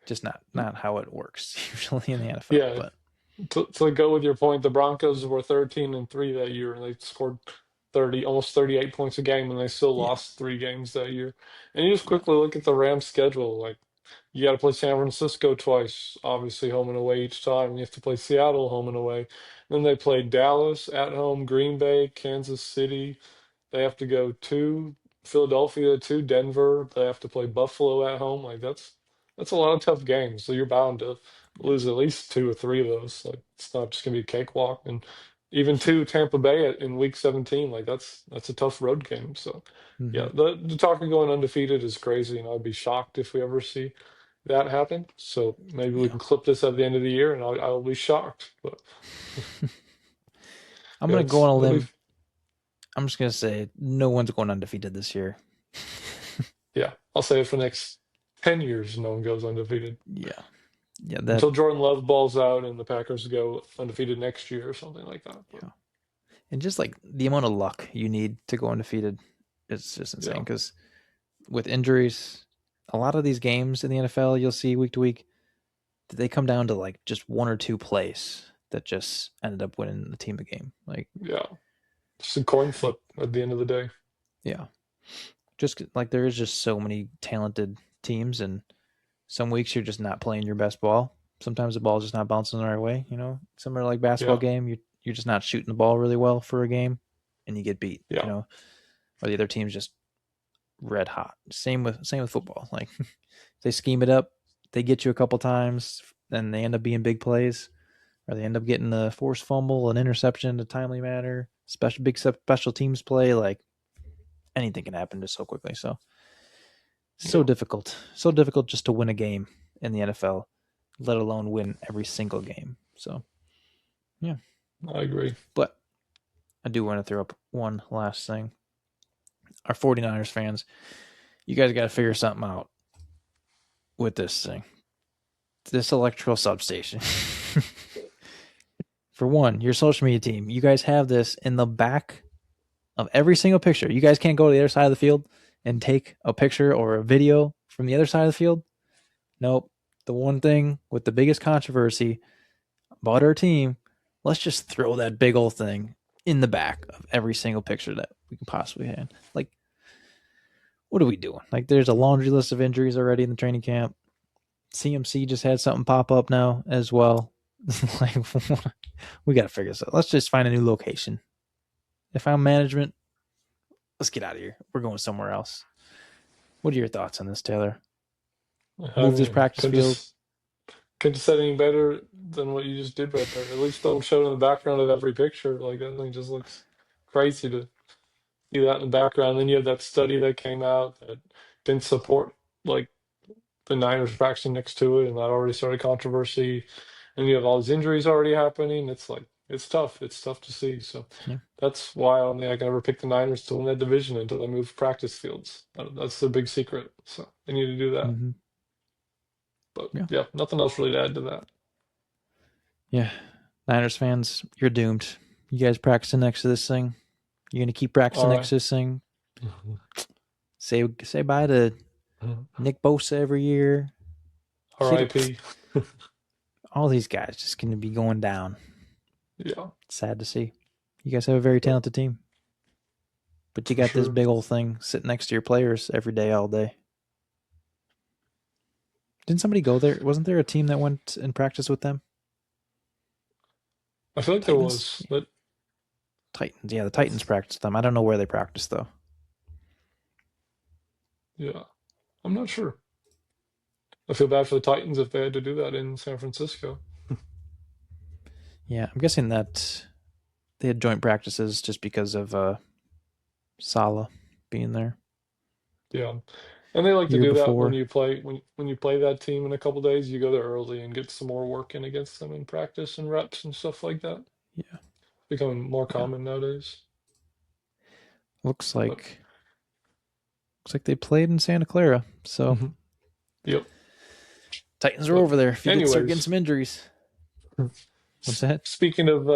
Just not how it works usually in the NFL. Yeah, But To go with your point, the Broncos were 13-3 that year, and they scored 30, almost 38 points a game, and they still Yeah, lost 3 games that year. And you just yeah, quickly look at the Rams' schedule. Like, you got to play San Francisco twice, obviously home and away each time. You have to play Seattle home and away. Then they play Dallas at home, Green Bay, Kansas City. They have to go to Philadelphia, to Denver. They have to play Buffalo at home. Like, that's a lot of tough games. So you're bound to yeah. lose at least two or three of those. Like, it's not just gonna be a cakewalk. And even to Tampa Bay in week 17, like that's a tough road game. So Mm-hmm. yeah, the talk of going undefeated is crazy, and I'd be shocked if we ever see that happen. So maybe we Yeah. can clip this at the end of the year, and I'll be shocked. But I'm yeah, gonna go on a it'll be limb. I'm just gonna say no one's going undefeated this year. yeah. I'll say it for the next 10 years, no one goes undefeated Yeah, yeah, that. until Jordan Love balls out and the Packers go undefeated next year or something like that. But Yeah, and just like the amount of luck you need to go undefeated, it's just insane. yeah, Because with injuries, a lot of these games in the NFL you'll see week to week, they come down to like just one or two plays that just ended up winning the team a game. Like, yeah, it's a coin like flip at the end of the day. yeah, just like there is just so many talented teams, and some weeks you're just not playing your best ball. Sometimes the ball's just not bouncing the right way. Similar to like basketball Yeah, game, you're just not shooting the ball really well for a game, and you get beat. yeah, Or the other team's just red hot. Same with football. Like they scheme it up, they get you a couple times, then they end up being big plays, or they end up getting a forced fumble, an interception, a timely manner, special teams play. Like anything can happen just so quickly. So yeah. difficult. So difficult just to win a game in the NFL, let alone win every single game. So, yeah. I agree. But I do want to throw up one last thing. Our 49ers fans, you guys got to figure something out with this thing. This electrical substation. For one, your social media team, you guys have this in the back of every single picture. You guys can't go to the other side of the field and take a picture or a video from the other side of the field. Nope. The one thing with the biggest controversy about our team, let's just throw that big old thing in the back of every single picture that we can possibly have. Like, what are we doing? Like, there's a laundry list of injuries already in the training camp. CMC just had something pop up now as well. Like, we got to figure this out. Let's just find a new location. If I'm management, let's get out of here. We're going somewhere else. What are your thoughts on this, Taylor? I Move this mean, practice field? couldn't have said any better than what you just did right there. At least don't show it in the background of every picture. Like that thing just looks crazy to see that in the background. Then you have that study that came out that didn't support like the Niners practicing next to it, and that already started controversy. And you have all these injuries already happening. It's like it's tough. It's tough to see. So Yeah. that's why I don't think I can ever pick the Niners to win that division until they move practice fields. That's the big secret. So they need to do that. Mm-hmm. But Yeah. yeah, nothing else really to add to that. Yeah. Niners fans, you're doomed. You guys practicing next to this thing. You're gonna keep practicing All next right. to this thing. Say bye to Nick Bosa every year. R.I.P. All these guys just gonna be going down. Yeah, Sad to see. You guys have a very but talented team, but you for got this sure. big old thing sitting next to your players every day, all day. Didn't somebody go there? Wasn't there a team that went and practiced with them? I feel like there Titans. was, but Titans. Yeah, the Titans that's practiced them. I don't know where they practiced though. yeah. I'm not sure. I feel bad for the Titans if they had to do that in San Francisco. Yeah, I'm guessing that they had joint practices just because of Sala being there Yeah, and they like to year do that when before. you play when you play that team in a couple days. You go there early and get some more work in against them in practice and reps and stuff like that. Yeah, Becoming more yeah. common nowadays. Looks But like looks like they played in Santa Clara. So mhm. Yep. Titans are But over there. If you get start getting anyways, some injuries, what's that? speaking of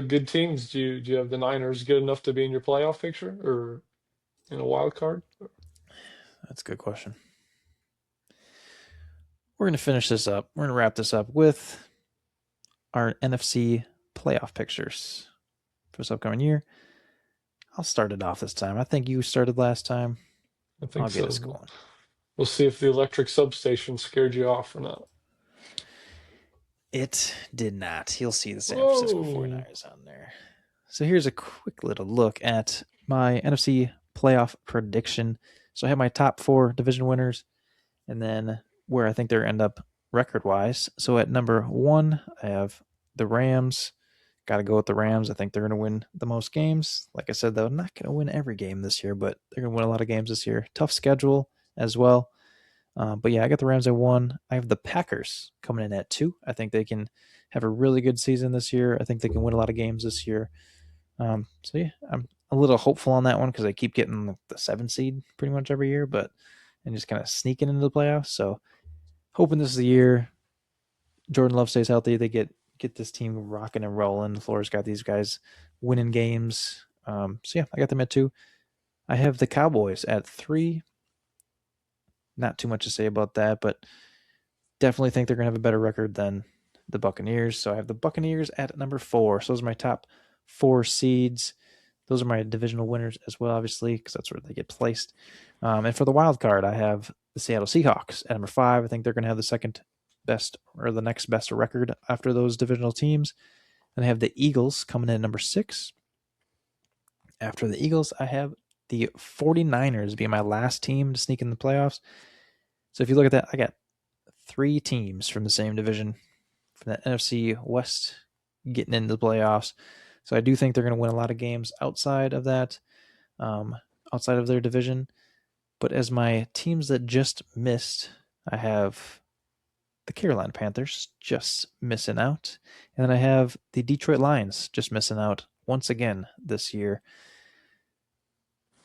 good teams, do you have the Niners good enough to be in your playoff picture or in a wild card? That's a good question. We're gonna finish this up. We're gonna wrap this up with our NFC playoff pictures for this upcoming year. I'll start it off this time. I think you started last time. I I'll think get us so. going. We'll see if the electric substation scared you off or not. It did not. You'll see the San Francisco Whoa. 49ers on there. So here's a quick little look at my NFC playoff prediction. So I have my top four division winners and then where I think they're end up record wise. So at number one, I have the Rams. Got to go with the Rams. I think they're going to win the most games. Like I said, they're not going to win every game this year, but they're going to win a lot of games this year. Tough schedule as well. But yeah, I got the Rams at one. I have the Packers coming in at two. I think they can have a really good season this year. I think they can win a lot of games this year. So yeah, I'm a little hopeful on that one because I keep getting the seven seed pretty much every year, but and just kind of sneaking into the playoffs. So hoping this is the year Jordan Love stays healthy. They get this team rocking and rolling. The floor's got these guys winning games. So yeah, I got them at two. I have the Cowboys at three. Not too much to say about that, but definitely think they're going to have a better record than the Buccaneers. So I have the Buccaneers at number four. So those are my top four seeds. Those are my divisional winners as well, obviously, because that's where they get placed. And for the wild card, I have the Seattle Seahawks at number five. I think they're going to have the second best or the next best record after those divisional teams. And I have the Eagles coming in at number six. After the Eagles, I have the 49ers being my last team to sneak in the playoffs. So if you look at that, I got three teams from the same division from the NFC West getting into the playoffs. So I do think they're going to win a lot of games outside of that, outside of their division. But as my teams that just missed, I have the Carolina Panthers just missing out. And then I have the Detroit Lions just missing out once again this year.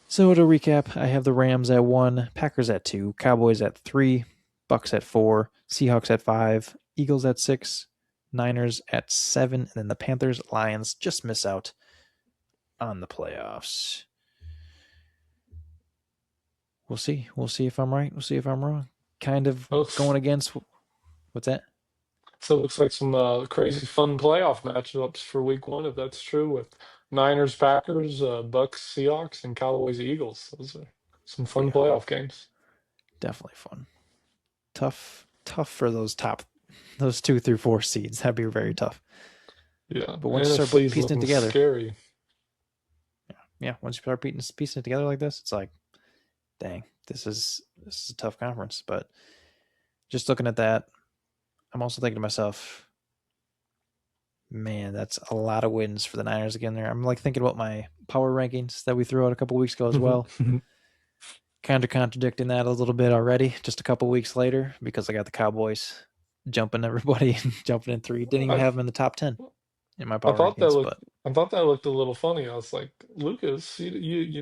So to recap, I have the Rams at one, Packers at two, Cowboys at three, Bucks at four, Seahawks at five, Eagles at six, Niners at seven, and then the Panthers, Lions just miss out on the playoffs. We'll see. We'll see if I'm right. We'll see if I'm wrong. Kind of Looks, going against what's that? so it looks like some crazy fun playoff matchups for week one, if that's true, with Niners, Packers, Bucks, Seahawks, and Cowboys, Eagles. Those are some Oh fun yeah, playoff games. definitely fun. Tough for those 2 through 4 seeds. That'd be very tough. Yeah, But once you start NFC is piecing it looking together, scary. yeah, once you start piecing it together like this, it's like, dang, this is a tough conference. But just looking at that, I'm also thinking to myself, man, that's a lot of wins for the Niners again. There, I'm like thinking about my power rankings that we threw out a couple weeks ago as well. Kind of contradicting that a little bit already, just a couple weeks later, because I got the Cowboys jumping everybody, jumping in three. Didn't even I have them in the top 10 in my I power thought that rankings, looked but I thought that looked a little funny. I was like, Lucas, you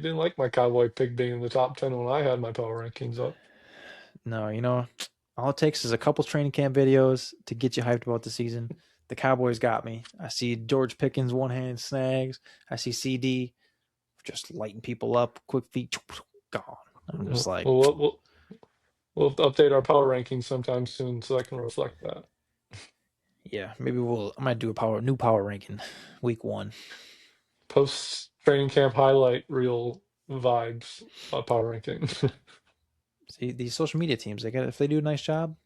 didn't like my Cowboy pick being in the top 10 when I had my power rankings up. no, all it takes is a couple training camp videos to get you hyped about the season. The Cowboys got me. I see George Pickens one hand snags. I see CD just lighting people up, quick feet, gone. I'm just Well, like, we'll have to update our power rankings sometime soon so I can reflect that. yeah, maybe I might do a new power ranking week one. Post training camp highlight reel vibes power ranking. See these social media teams, if they do a nice job,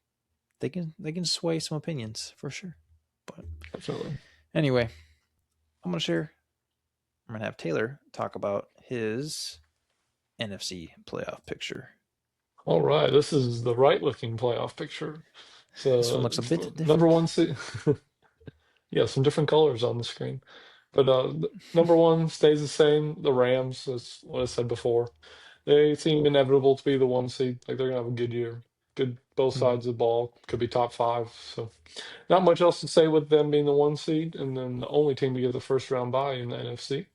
they can sway some opinions for sure. But Definitely. anyway, I'm gonna have Taylor talk about his NFC playoff picture. All right, this is the right looking playoff picture. This one So looks a bit number different. one seed. Yeah, some different colors on the screen. But number one stays the same. The Rams, that's what I said before. They seem inevitable to be the one seed. Like they're gonna have a good year. Good both Mhm. sides of the ball. Could be top five. So not much else to say with them being the one seed, and then the only team to get the first round bye in the NFC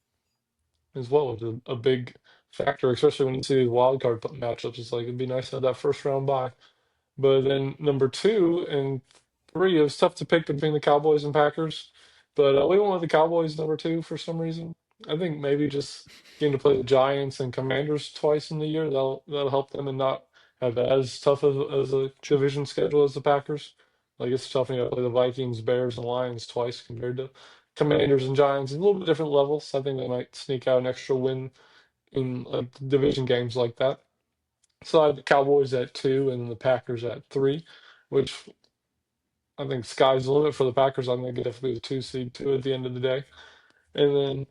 as well is a big factor, especially when you see these wild card matchups. It's like it'd be nice to have that first round bye. But then number two and three, it was tough to pick between the Cowboys and Packers. But we went with the Cowboys number two for some reason. I think maybe just getting to play the Giants and Commanders twice in the year, that'll help them and not have as tough as a True. division schedule as the Packers. Like it's tough when you gotta play the Vikings, Bears, and Lions twice compared to Commanders and Giants. It's a little bit different levels. I think they might sneak out an extra win in like division games like that. So I have the Cowboys at 2 and the Packers at 3, which I think sky's the limit for the Packers. I think they could definitely be the 2 seed too at the end of the day. And then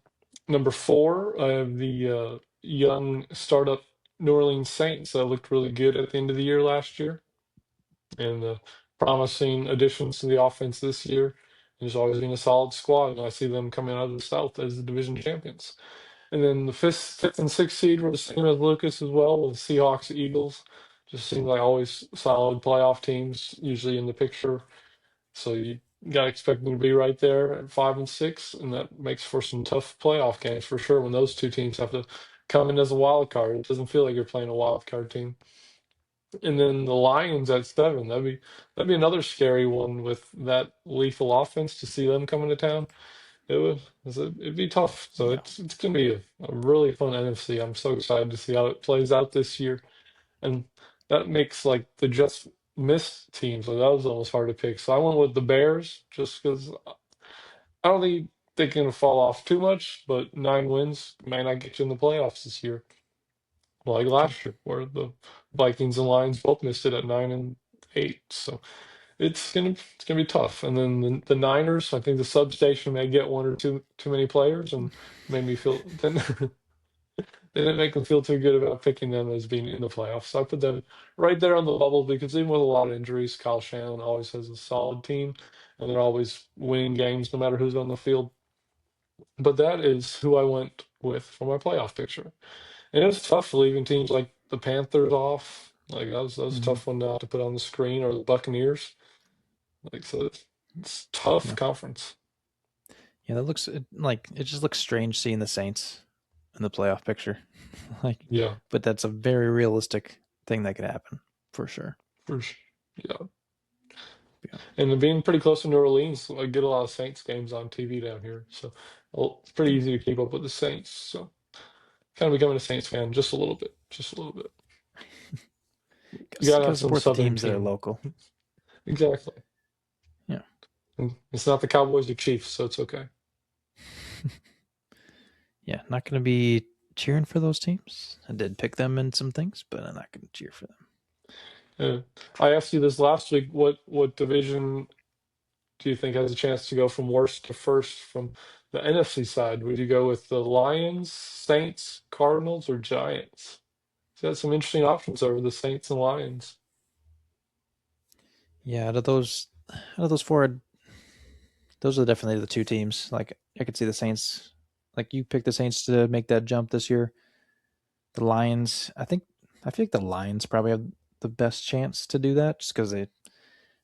number 4, I have the young startup New Orleans Saints that looked really good at the end of the year last year, and promising additions to the offense this year. There's always been a solid squad, and I see them coming out of the South as the division champions. And then the fifth and sixth seed were the same as Lucas as well, with Seahawks, Eagles. Just seems like always solid playoff teams, usually in the picture. So you got to expect them to be right there at 5 and 6, and that makes for some tough playoff games for sure when those two teams have to come in as a wild card. It doesn't feel like you're playing a wild card team. And then the Lions at 7. That'd be another scary one with that lethal offense to see them coming to town. It'd be tough. So Yeah. it's gonna be a really fun NFC. I'm so excited to see how it plays out this year. And that makes like the just missed teams. So that was almost hard to pick. So I went with the Bears just because I don't think they're gonna fall off too much, but 9 wins may not get you in the playoffs this year. Like True. last year, where the Vikings and Lions both missed it at 9 and 8. So it's gonna be tough. And then the Niners, I think the substation may get one or two too many players, and made me feel then they didn't make them feel too good about picking them as being in the playoffs. So I put them right there on the bubble because even with a lot of injuries, Kyle Shanahan always has a solid team, and they're always winning games no matter who's on the field. But that is who I went with for my playoff picture. And it was tough leaving teams like the Panthers off. Like that was a Hmm. tough one to put on the screen, or the Buccaneers. Like so, it's tough Yeah. conference. Yeah, that looks like it just looks strange seeing the Saints in the playoff picture. Like, Yeah, but that's a very realistic thing that could happen for sure. for sure. Yeah, Yeah. and being pretty close to New Orleans, I get a lot of Saints games on TV down here, so well, it's pretty Yeah. easy to keep up with the Saints. So kind of becoming a Saints fan just a little bit, just a little bit. You gotta Gotta have some support the Southern teams that are team. local. Exactly. Yeah. And it's not the Cowboys or Chiefs, so it's okay. Yeah, not gonna be cheering for those teams. I did pick them in some things, but I'm not gonna cheer for them. Uh, I asked you this last week. What division do you think has a chance to go from worst to first from the NFC side? Would you go with the Lions, Saints, Cardinals, or Giants? So that's some interesting options over the Saints and Lions. Yeah, out of those four, those are definitely the two teams. Like I could see the Saints. Like you picked the Saints to make that jump this year. The Lions, I feel like the Lions probably have the best chance to do that, just because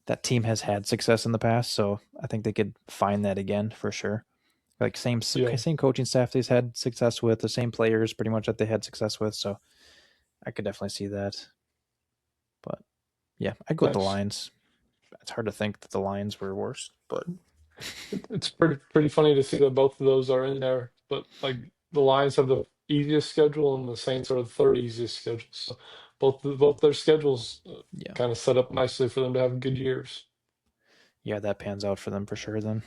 that team has had success in the past. So I think they could find that again for sure. Like Yeah, same coaching staff they've had success with, the same players pretty much that they had success with. So I could definitely see that. But yeah, I'd go with the nice. Lions. It's hard to think that the Lions were worse, but It's pretty funny to see that both of those are in there. But like the Lions have the easiest schedule, and the Saints are the third easiest schedule. So both their schedules yeah, kind of set up nicely for them to have good years. yeah, that pans out for them for sure. Then, are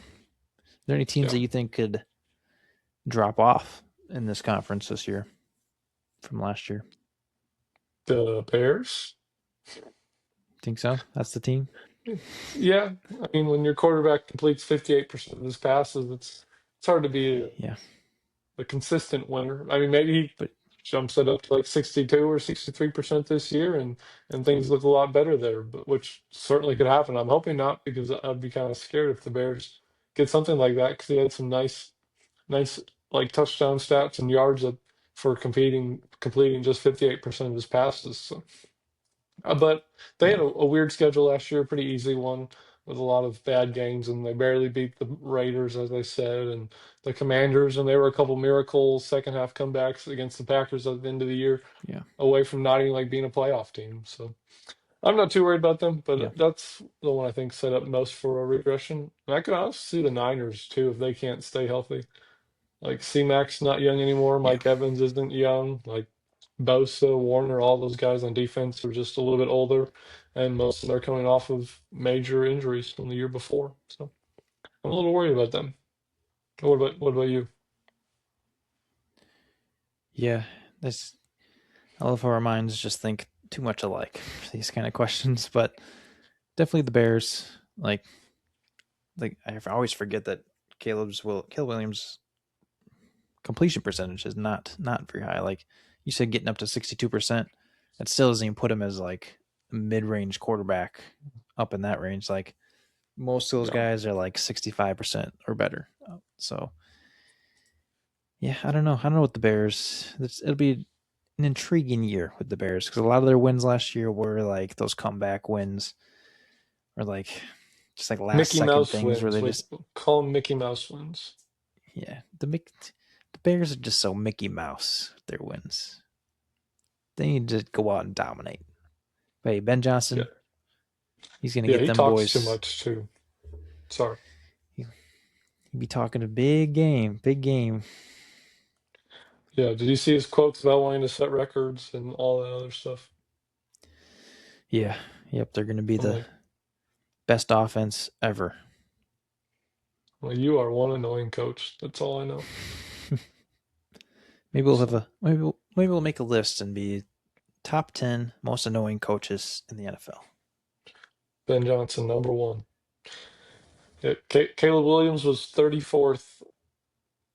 there any teams Yeah, that you think could drop off in this conference this year from last year? the Bears. Think so? That's the team. Yeah, I mean, when your quarterback completes 58% of his passes, it's hard to be Yeah, a consistent winner. I mean, maybe he but jumps it up to like 62 or 63% this year, and things look a lot better there, but which certainly could happen. I'm hoping not, because I'd be kind of scared if the Bears get something like that, because he had some nice like touchdown stats and yards for completing just 58% of his passes. So. But they had yeah, a weird schedule last year, a pretty easy one with a lot of bad games, and they barely beat the Raiders, as I said, and the Commanders, and they were a couple miracle second half comebacks against the Packers at the end of the year, yeah, away from not even like being a playoff team. So I'm not too worried about them, yeah, but that's the one I think set up most for a regression. And I could also see the Niners too if they can't stay healthy. Like C Mac's not young anymore, yeah, Mike Evans isn't young. Like Bosa, Warner, all those guys on defense are just a little bit older, and most of them are coming off of major injuries from the year before. So I'm a little worried about them. What about you? Yeah, this I love how our minds just think too much alike for these kind of questions, but definitely the Bears. Like I always forget that Caleb Williams completion percentage is not very high. Like you said, getting up to 62%, that still doesn't even put him as like a mid-range quarterback up in that range. Like most of those Yeah, guys are like 65% or better. So yeah, I don't know. I don't know what the Bears. It'll be an intriguing year with the Bears because a lot of their wins last year were like those comeback wins, or like just like last Mickey second Mouse things where wins. they We just call them Mickey Mouse wins. yeah the Bears are just so Mickey Mouse with their wins. They need to go out and dominate. But hey, Ben Yeah, Johnson, he's gonna yeah. get He them talks too boys. much too. Sorry. He'd be talking a big game, big game. Yeah. Did you see his quotes about wanting to set records and all that other stuff? Yeah, yep, they're gonna be I'm the like, best offense ever. well, you are one annoying coach. That's all I know. So Maybe we'll make a list and be top 10 most annoying coaches in the NFL. Ben Johnson, number one. Yeah, Caleb Williams was 34th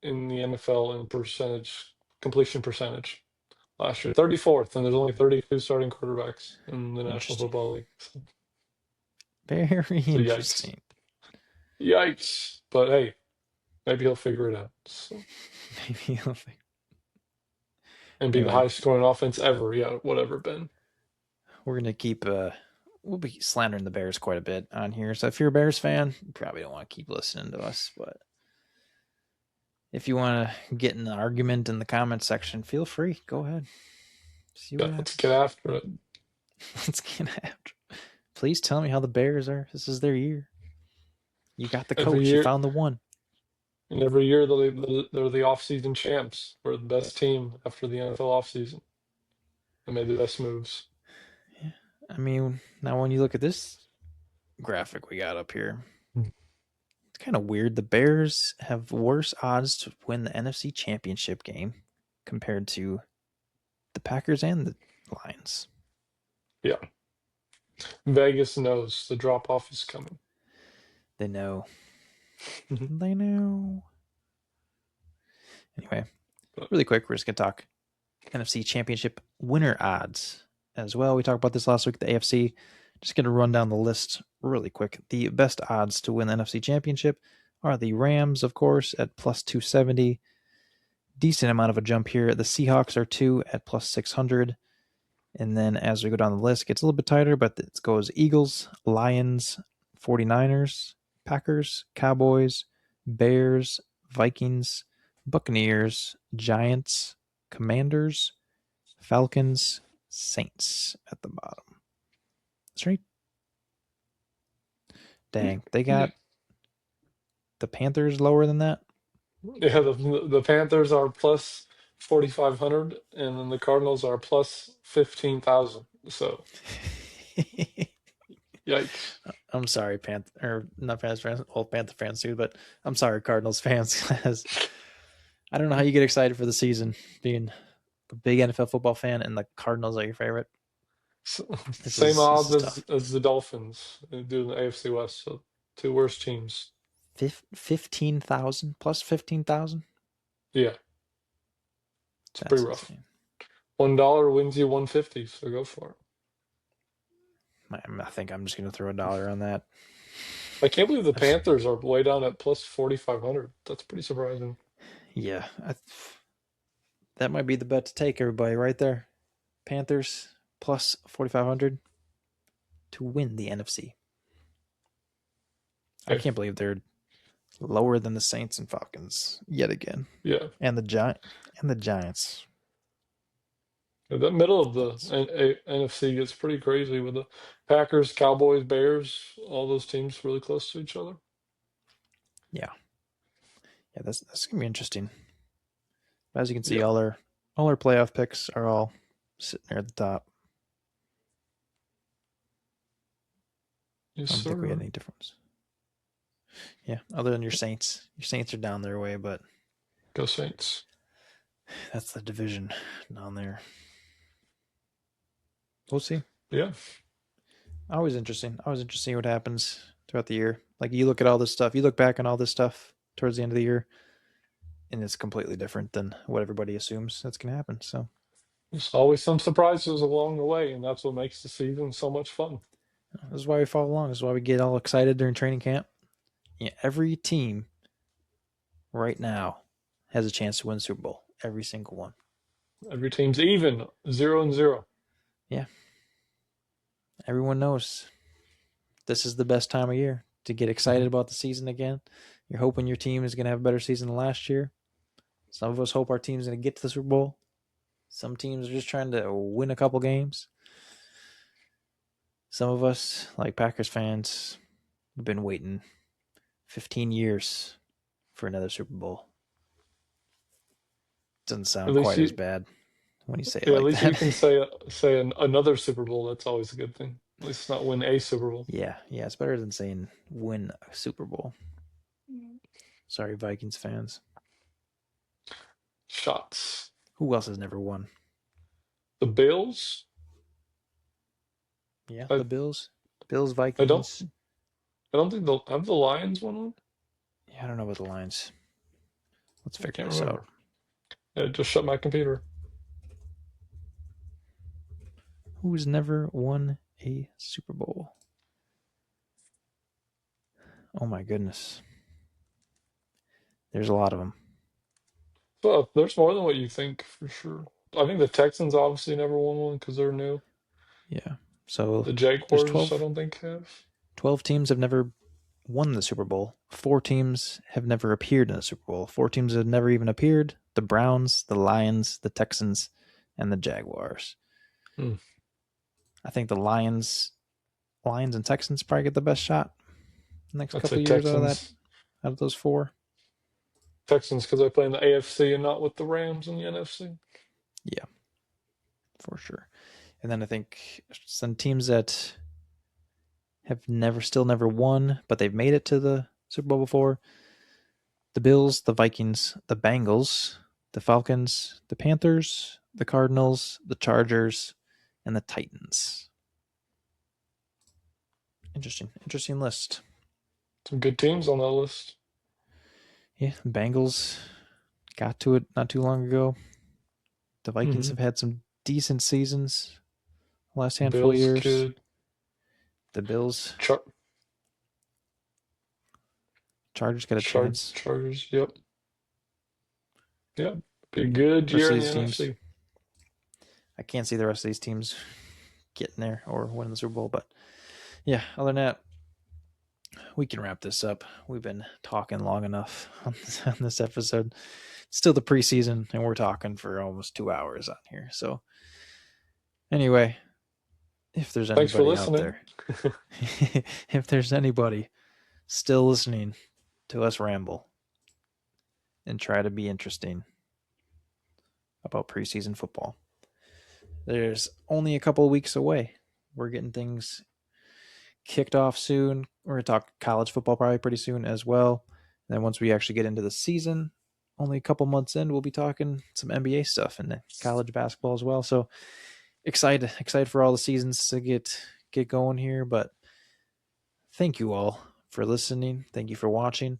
in the NFL in percentage completion percentage last year. 34th, and there's only 32 starting quarterbacks in the National Interesting. Football League. Very So yikes. interesting. Yikes. But hey, maybe he'll figure it out. So, Maybe he'll think. and be the Anyway, highest scoring offense ever. Yeah, whatever, Ben. we're gonna keep we'll be slandering the Bears quite a bit on here. So if you're a Bears fan, you probably don't want to keep listening to us. But if you want to get in an argument in the comments section, feel free. Go ahead. See Yeah, what let's get happens. after it. Let's get after. Please tell me how the Bears are. This is their year. You got the Every coach. You year, found the one. and every year they're the offseason champs. We're the best team after the NFL offseason. They made the best moves. Yeah. I mean, now when you look at this graphic we got up here, it's kind of weird. The Bears have worse odds to win the NFC Championship game compared to the Packers and the Lions. Yeah. Vegas knows the drop off is coming. They know. They know. Anyway, But really quick, we're just going to talk NFC Championship winner odds as well. We talked about this last week, the AFC. Just going to run down the list really quick. The best odds to win the NFC Championship are the Rams, of course, at plus 270. Decent amount of a jump here. The Seahawks are 2 at plus 600. And then as we go down the list, it gets a little bit tighter, but it goes Eagles, Lions, 49ers, Packers, Cowboys, Bears, Vikings, Buccaneers, Giants, Commanders, Falcons, Saints at the bottom. That's right. Dang, they yeah, got the Panthers lower than that. yeah, the Panthers are plus 4,500, and then the Cardinals are plus 15,000. So yikes. I'm sorry, Panther or not Panthers fans, old Panther fans too, but I'm sorry, Cardinals fans, because I don't know how you get excited for the season being a big NFL football fan and the Cardinals are your favorite. Same This odds is tough. as the Dolphins do in the AFC West. So two worst teams. 15,000 plus 15,000. Yeah, it's pretty That's rough. insane. $1 wins you 150, so go for it. I think I'm just going to throw $1 on that. I can't believe the Panthers are way down at plus 4,500. That's pretty surprising. Yeah, that might be the bet to take, everybody, right there. Panthers plus 4,500 to win the NFC. I Hey, can't believe they're lower than the Saints and Falcons yet again, yeah. and the Giants. The middle of the That's NFC gets pretty crazy with the Packers, Cowboys, Bears, all those teams really close to each other. yeah, yeah. That's gonna be interesting. As you can see, Yeah. all our playoff picks are all sitting there at the top. Yes, I don't think we had sir. any difference. Yeah, other than your Saints. Your Saints are down their way, but Go Saints. that's the division down there. We'll see. Yeah. Always interesting. Always interesting what happens throughout the year. Like you look at all this stuff, you look back on all this stuff towards the end of the year, and it's completely different than what everybody assumes that's going to happen. So There's always some surprises along the way, and that's what makes the season so much fun. this is why we follow along. This is why we get all excited during training camp. Yeah, every team right now has a chance to win the Super Bowl. Every single one. Every team's even, 0-0. Yeah, everyone knows this is the best time of year to get excited about the season again. You're hoping your team is going to have a better season than last year. Some of us hope our team's going to get to the Super Bowl. Some teams are just trying to win a couple games. Some of us, like Packers fans, have been waiting 15 years for another Super Bowl. Doesn't At sound least quite as you, bad when you say it yeah, at like least you that. can say another Super Bowl. That's always a good thing. At least not win a Super Bowl. Yeah, it's better than saying win a Super Bowl. Sorry, Vikings fans. Shots. Who else has never won? The Bills. Yeah, the I Bills. Bills, I don't Vikings. I don't think they'll have the Lions won one. Yeah, I don't know about the Lions. Let's I figure can't this out. remember. I just shut my computer. Who's never won a Super Bowl? Oh my goodness. There's a lot of them. Well, there's more than what you think for sure. I think the Texans obviously never won one because they're new. Yeah. So The there's Jaguars, I 12, don't think have. 12 teams have never won the Super Bowl. 4 teams have never appeared in the Super Bowl. 4 teams have never even appeared. The Browns, the Lions, the Texans, and the Jaguars. Hmm. I think the Lions and Texans probably get the best shot the next I'd say couple of years Texans. out of those 4. Texans because I play in the AFC and not with the Rams in the NFC. Yeah, for sure. And then I think some teams that have still never won, but they've made it to the Super Bowl before. The Bills, the Vikings, the Bengals, the Falcons, the Panthers, the Cardinals, the Chargers, and the Titans. Interesting list. Some good teams on that list. Yeah, the Bengals got to it not too long ago. The Vikings Hmm. have had some decent seasons the last handful of Bills years. could. The Bills, Char- Chargers got a chance. Chargers. Yep. Yep. Be a Yeah, good rest year of in the these teams, NFC. I can't see the rest of these teams getting there or winning the Super Bowl. But yeah, other than that, we can wrap this up. We've been talking long enough on this episode. It's still the preseason, and we're talking for almost 2 hours on here. So anyway, if there's Thanks for anybody out listening. there, if there's anybody still listening to us ramble and try to be interesting about preseason football, there's only a couple of weeks away. We're getting things kicked off soon. We're going to talk college football probably pretty soon as well. And then once we actually get into the season, only a couple months in, we'll be talking some NBA stuff and college basketball as well. So excited for all the seasons to get going here. But thank you all for listening. Thank you for watching.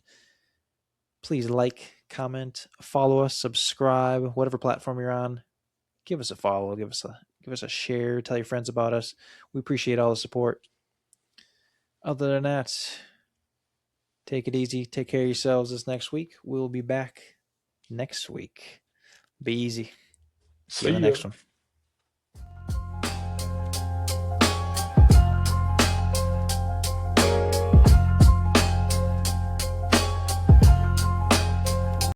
Please like, comment, follow us, subscribe, whatever platform you're on. Give us a follow. Give us a share. Tell your friends about us. We appreciate all the support. Other than that, take it easy. Take care of yourselves this next week. We'll be back next week. Be easy. See you See in the ya. next one.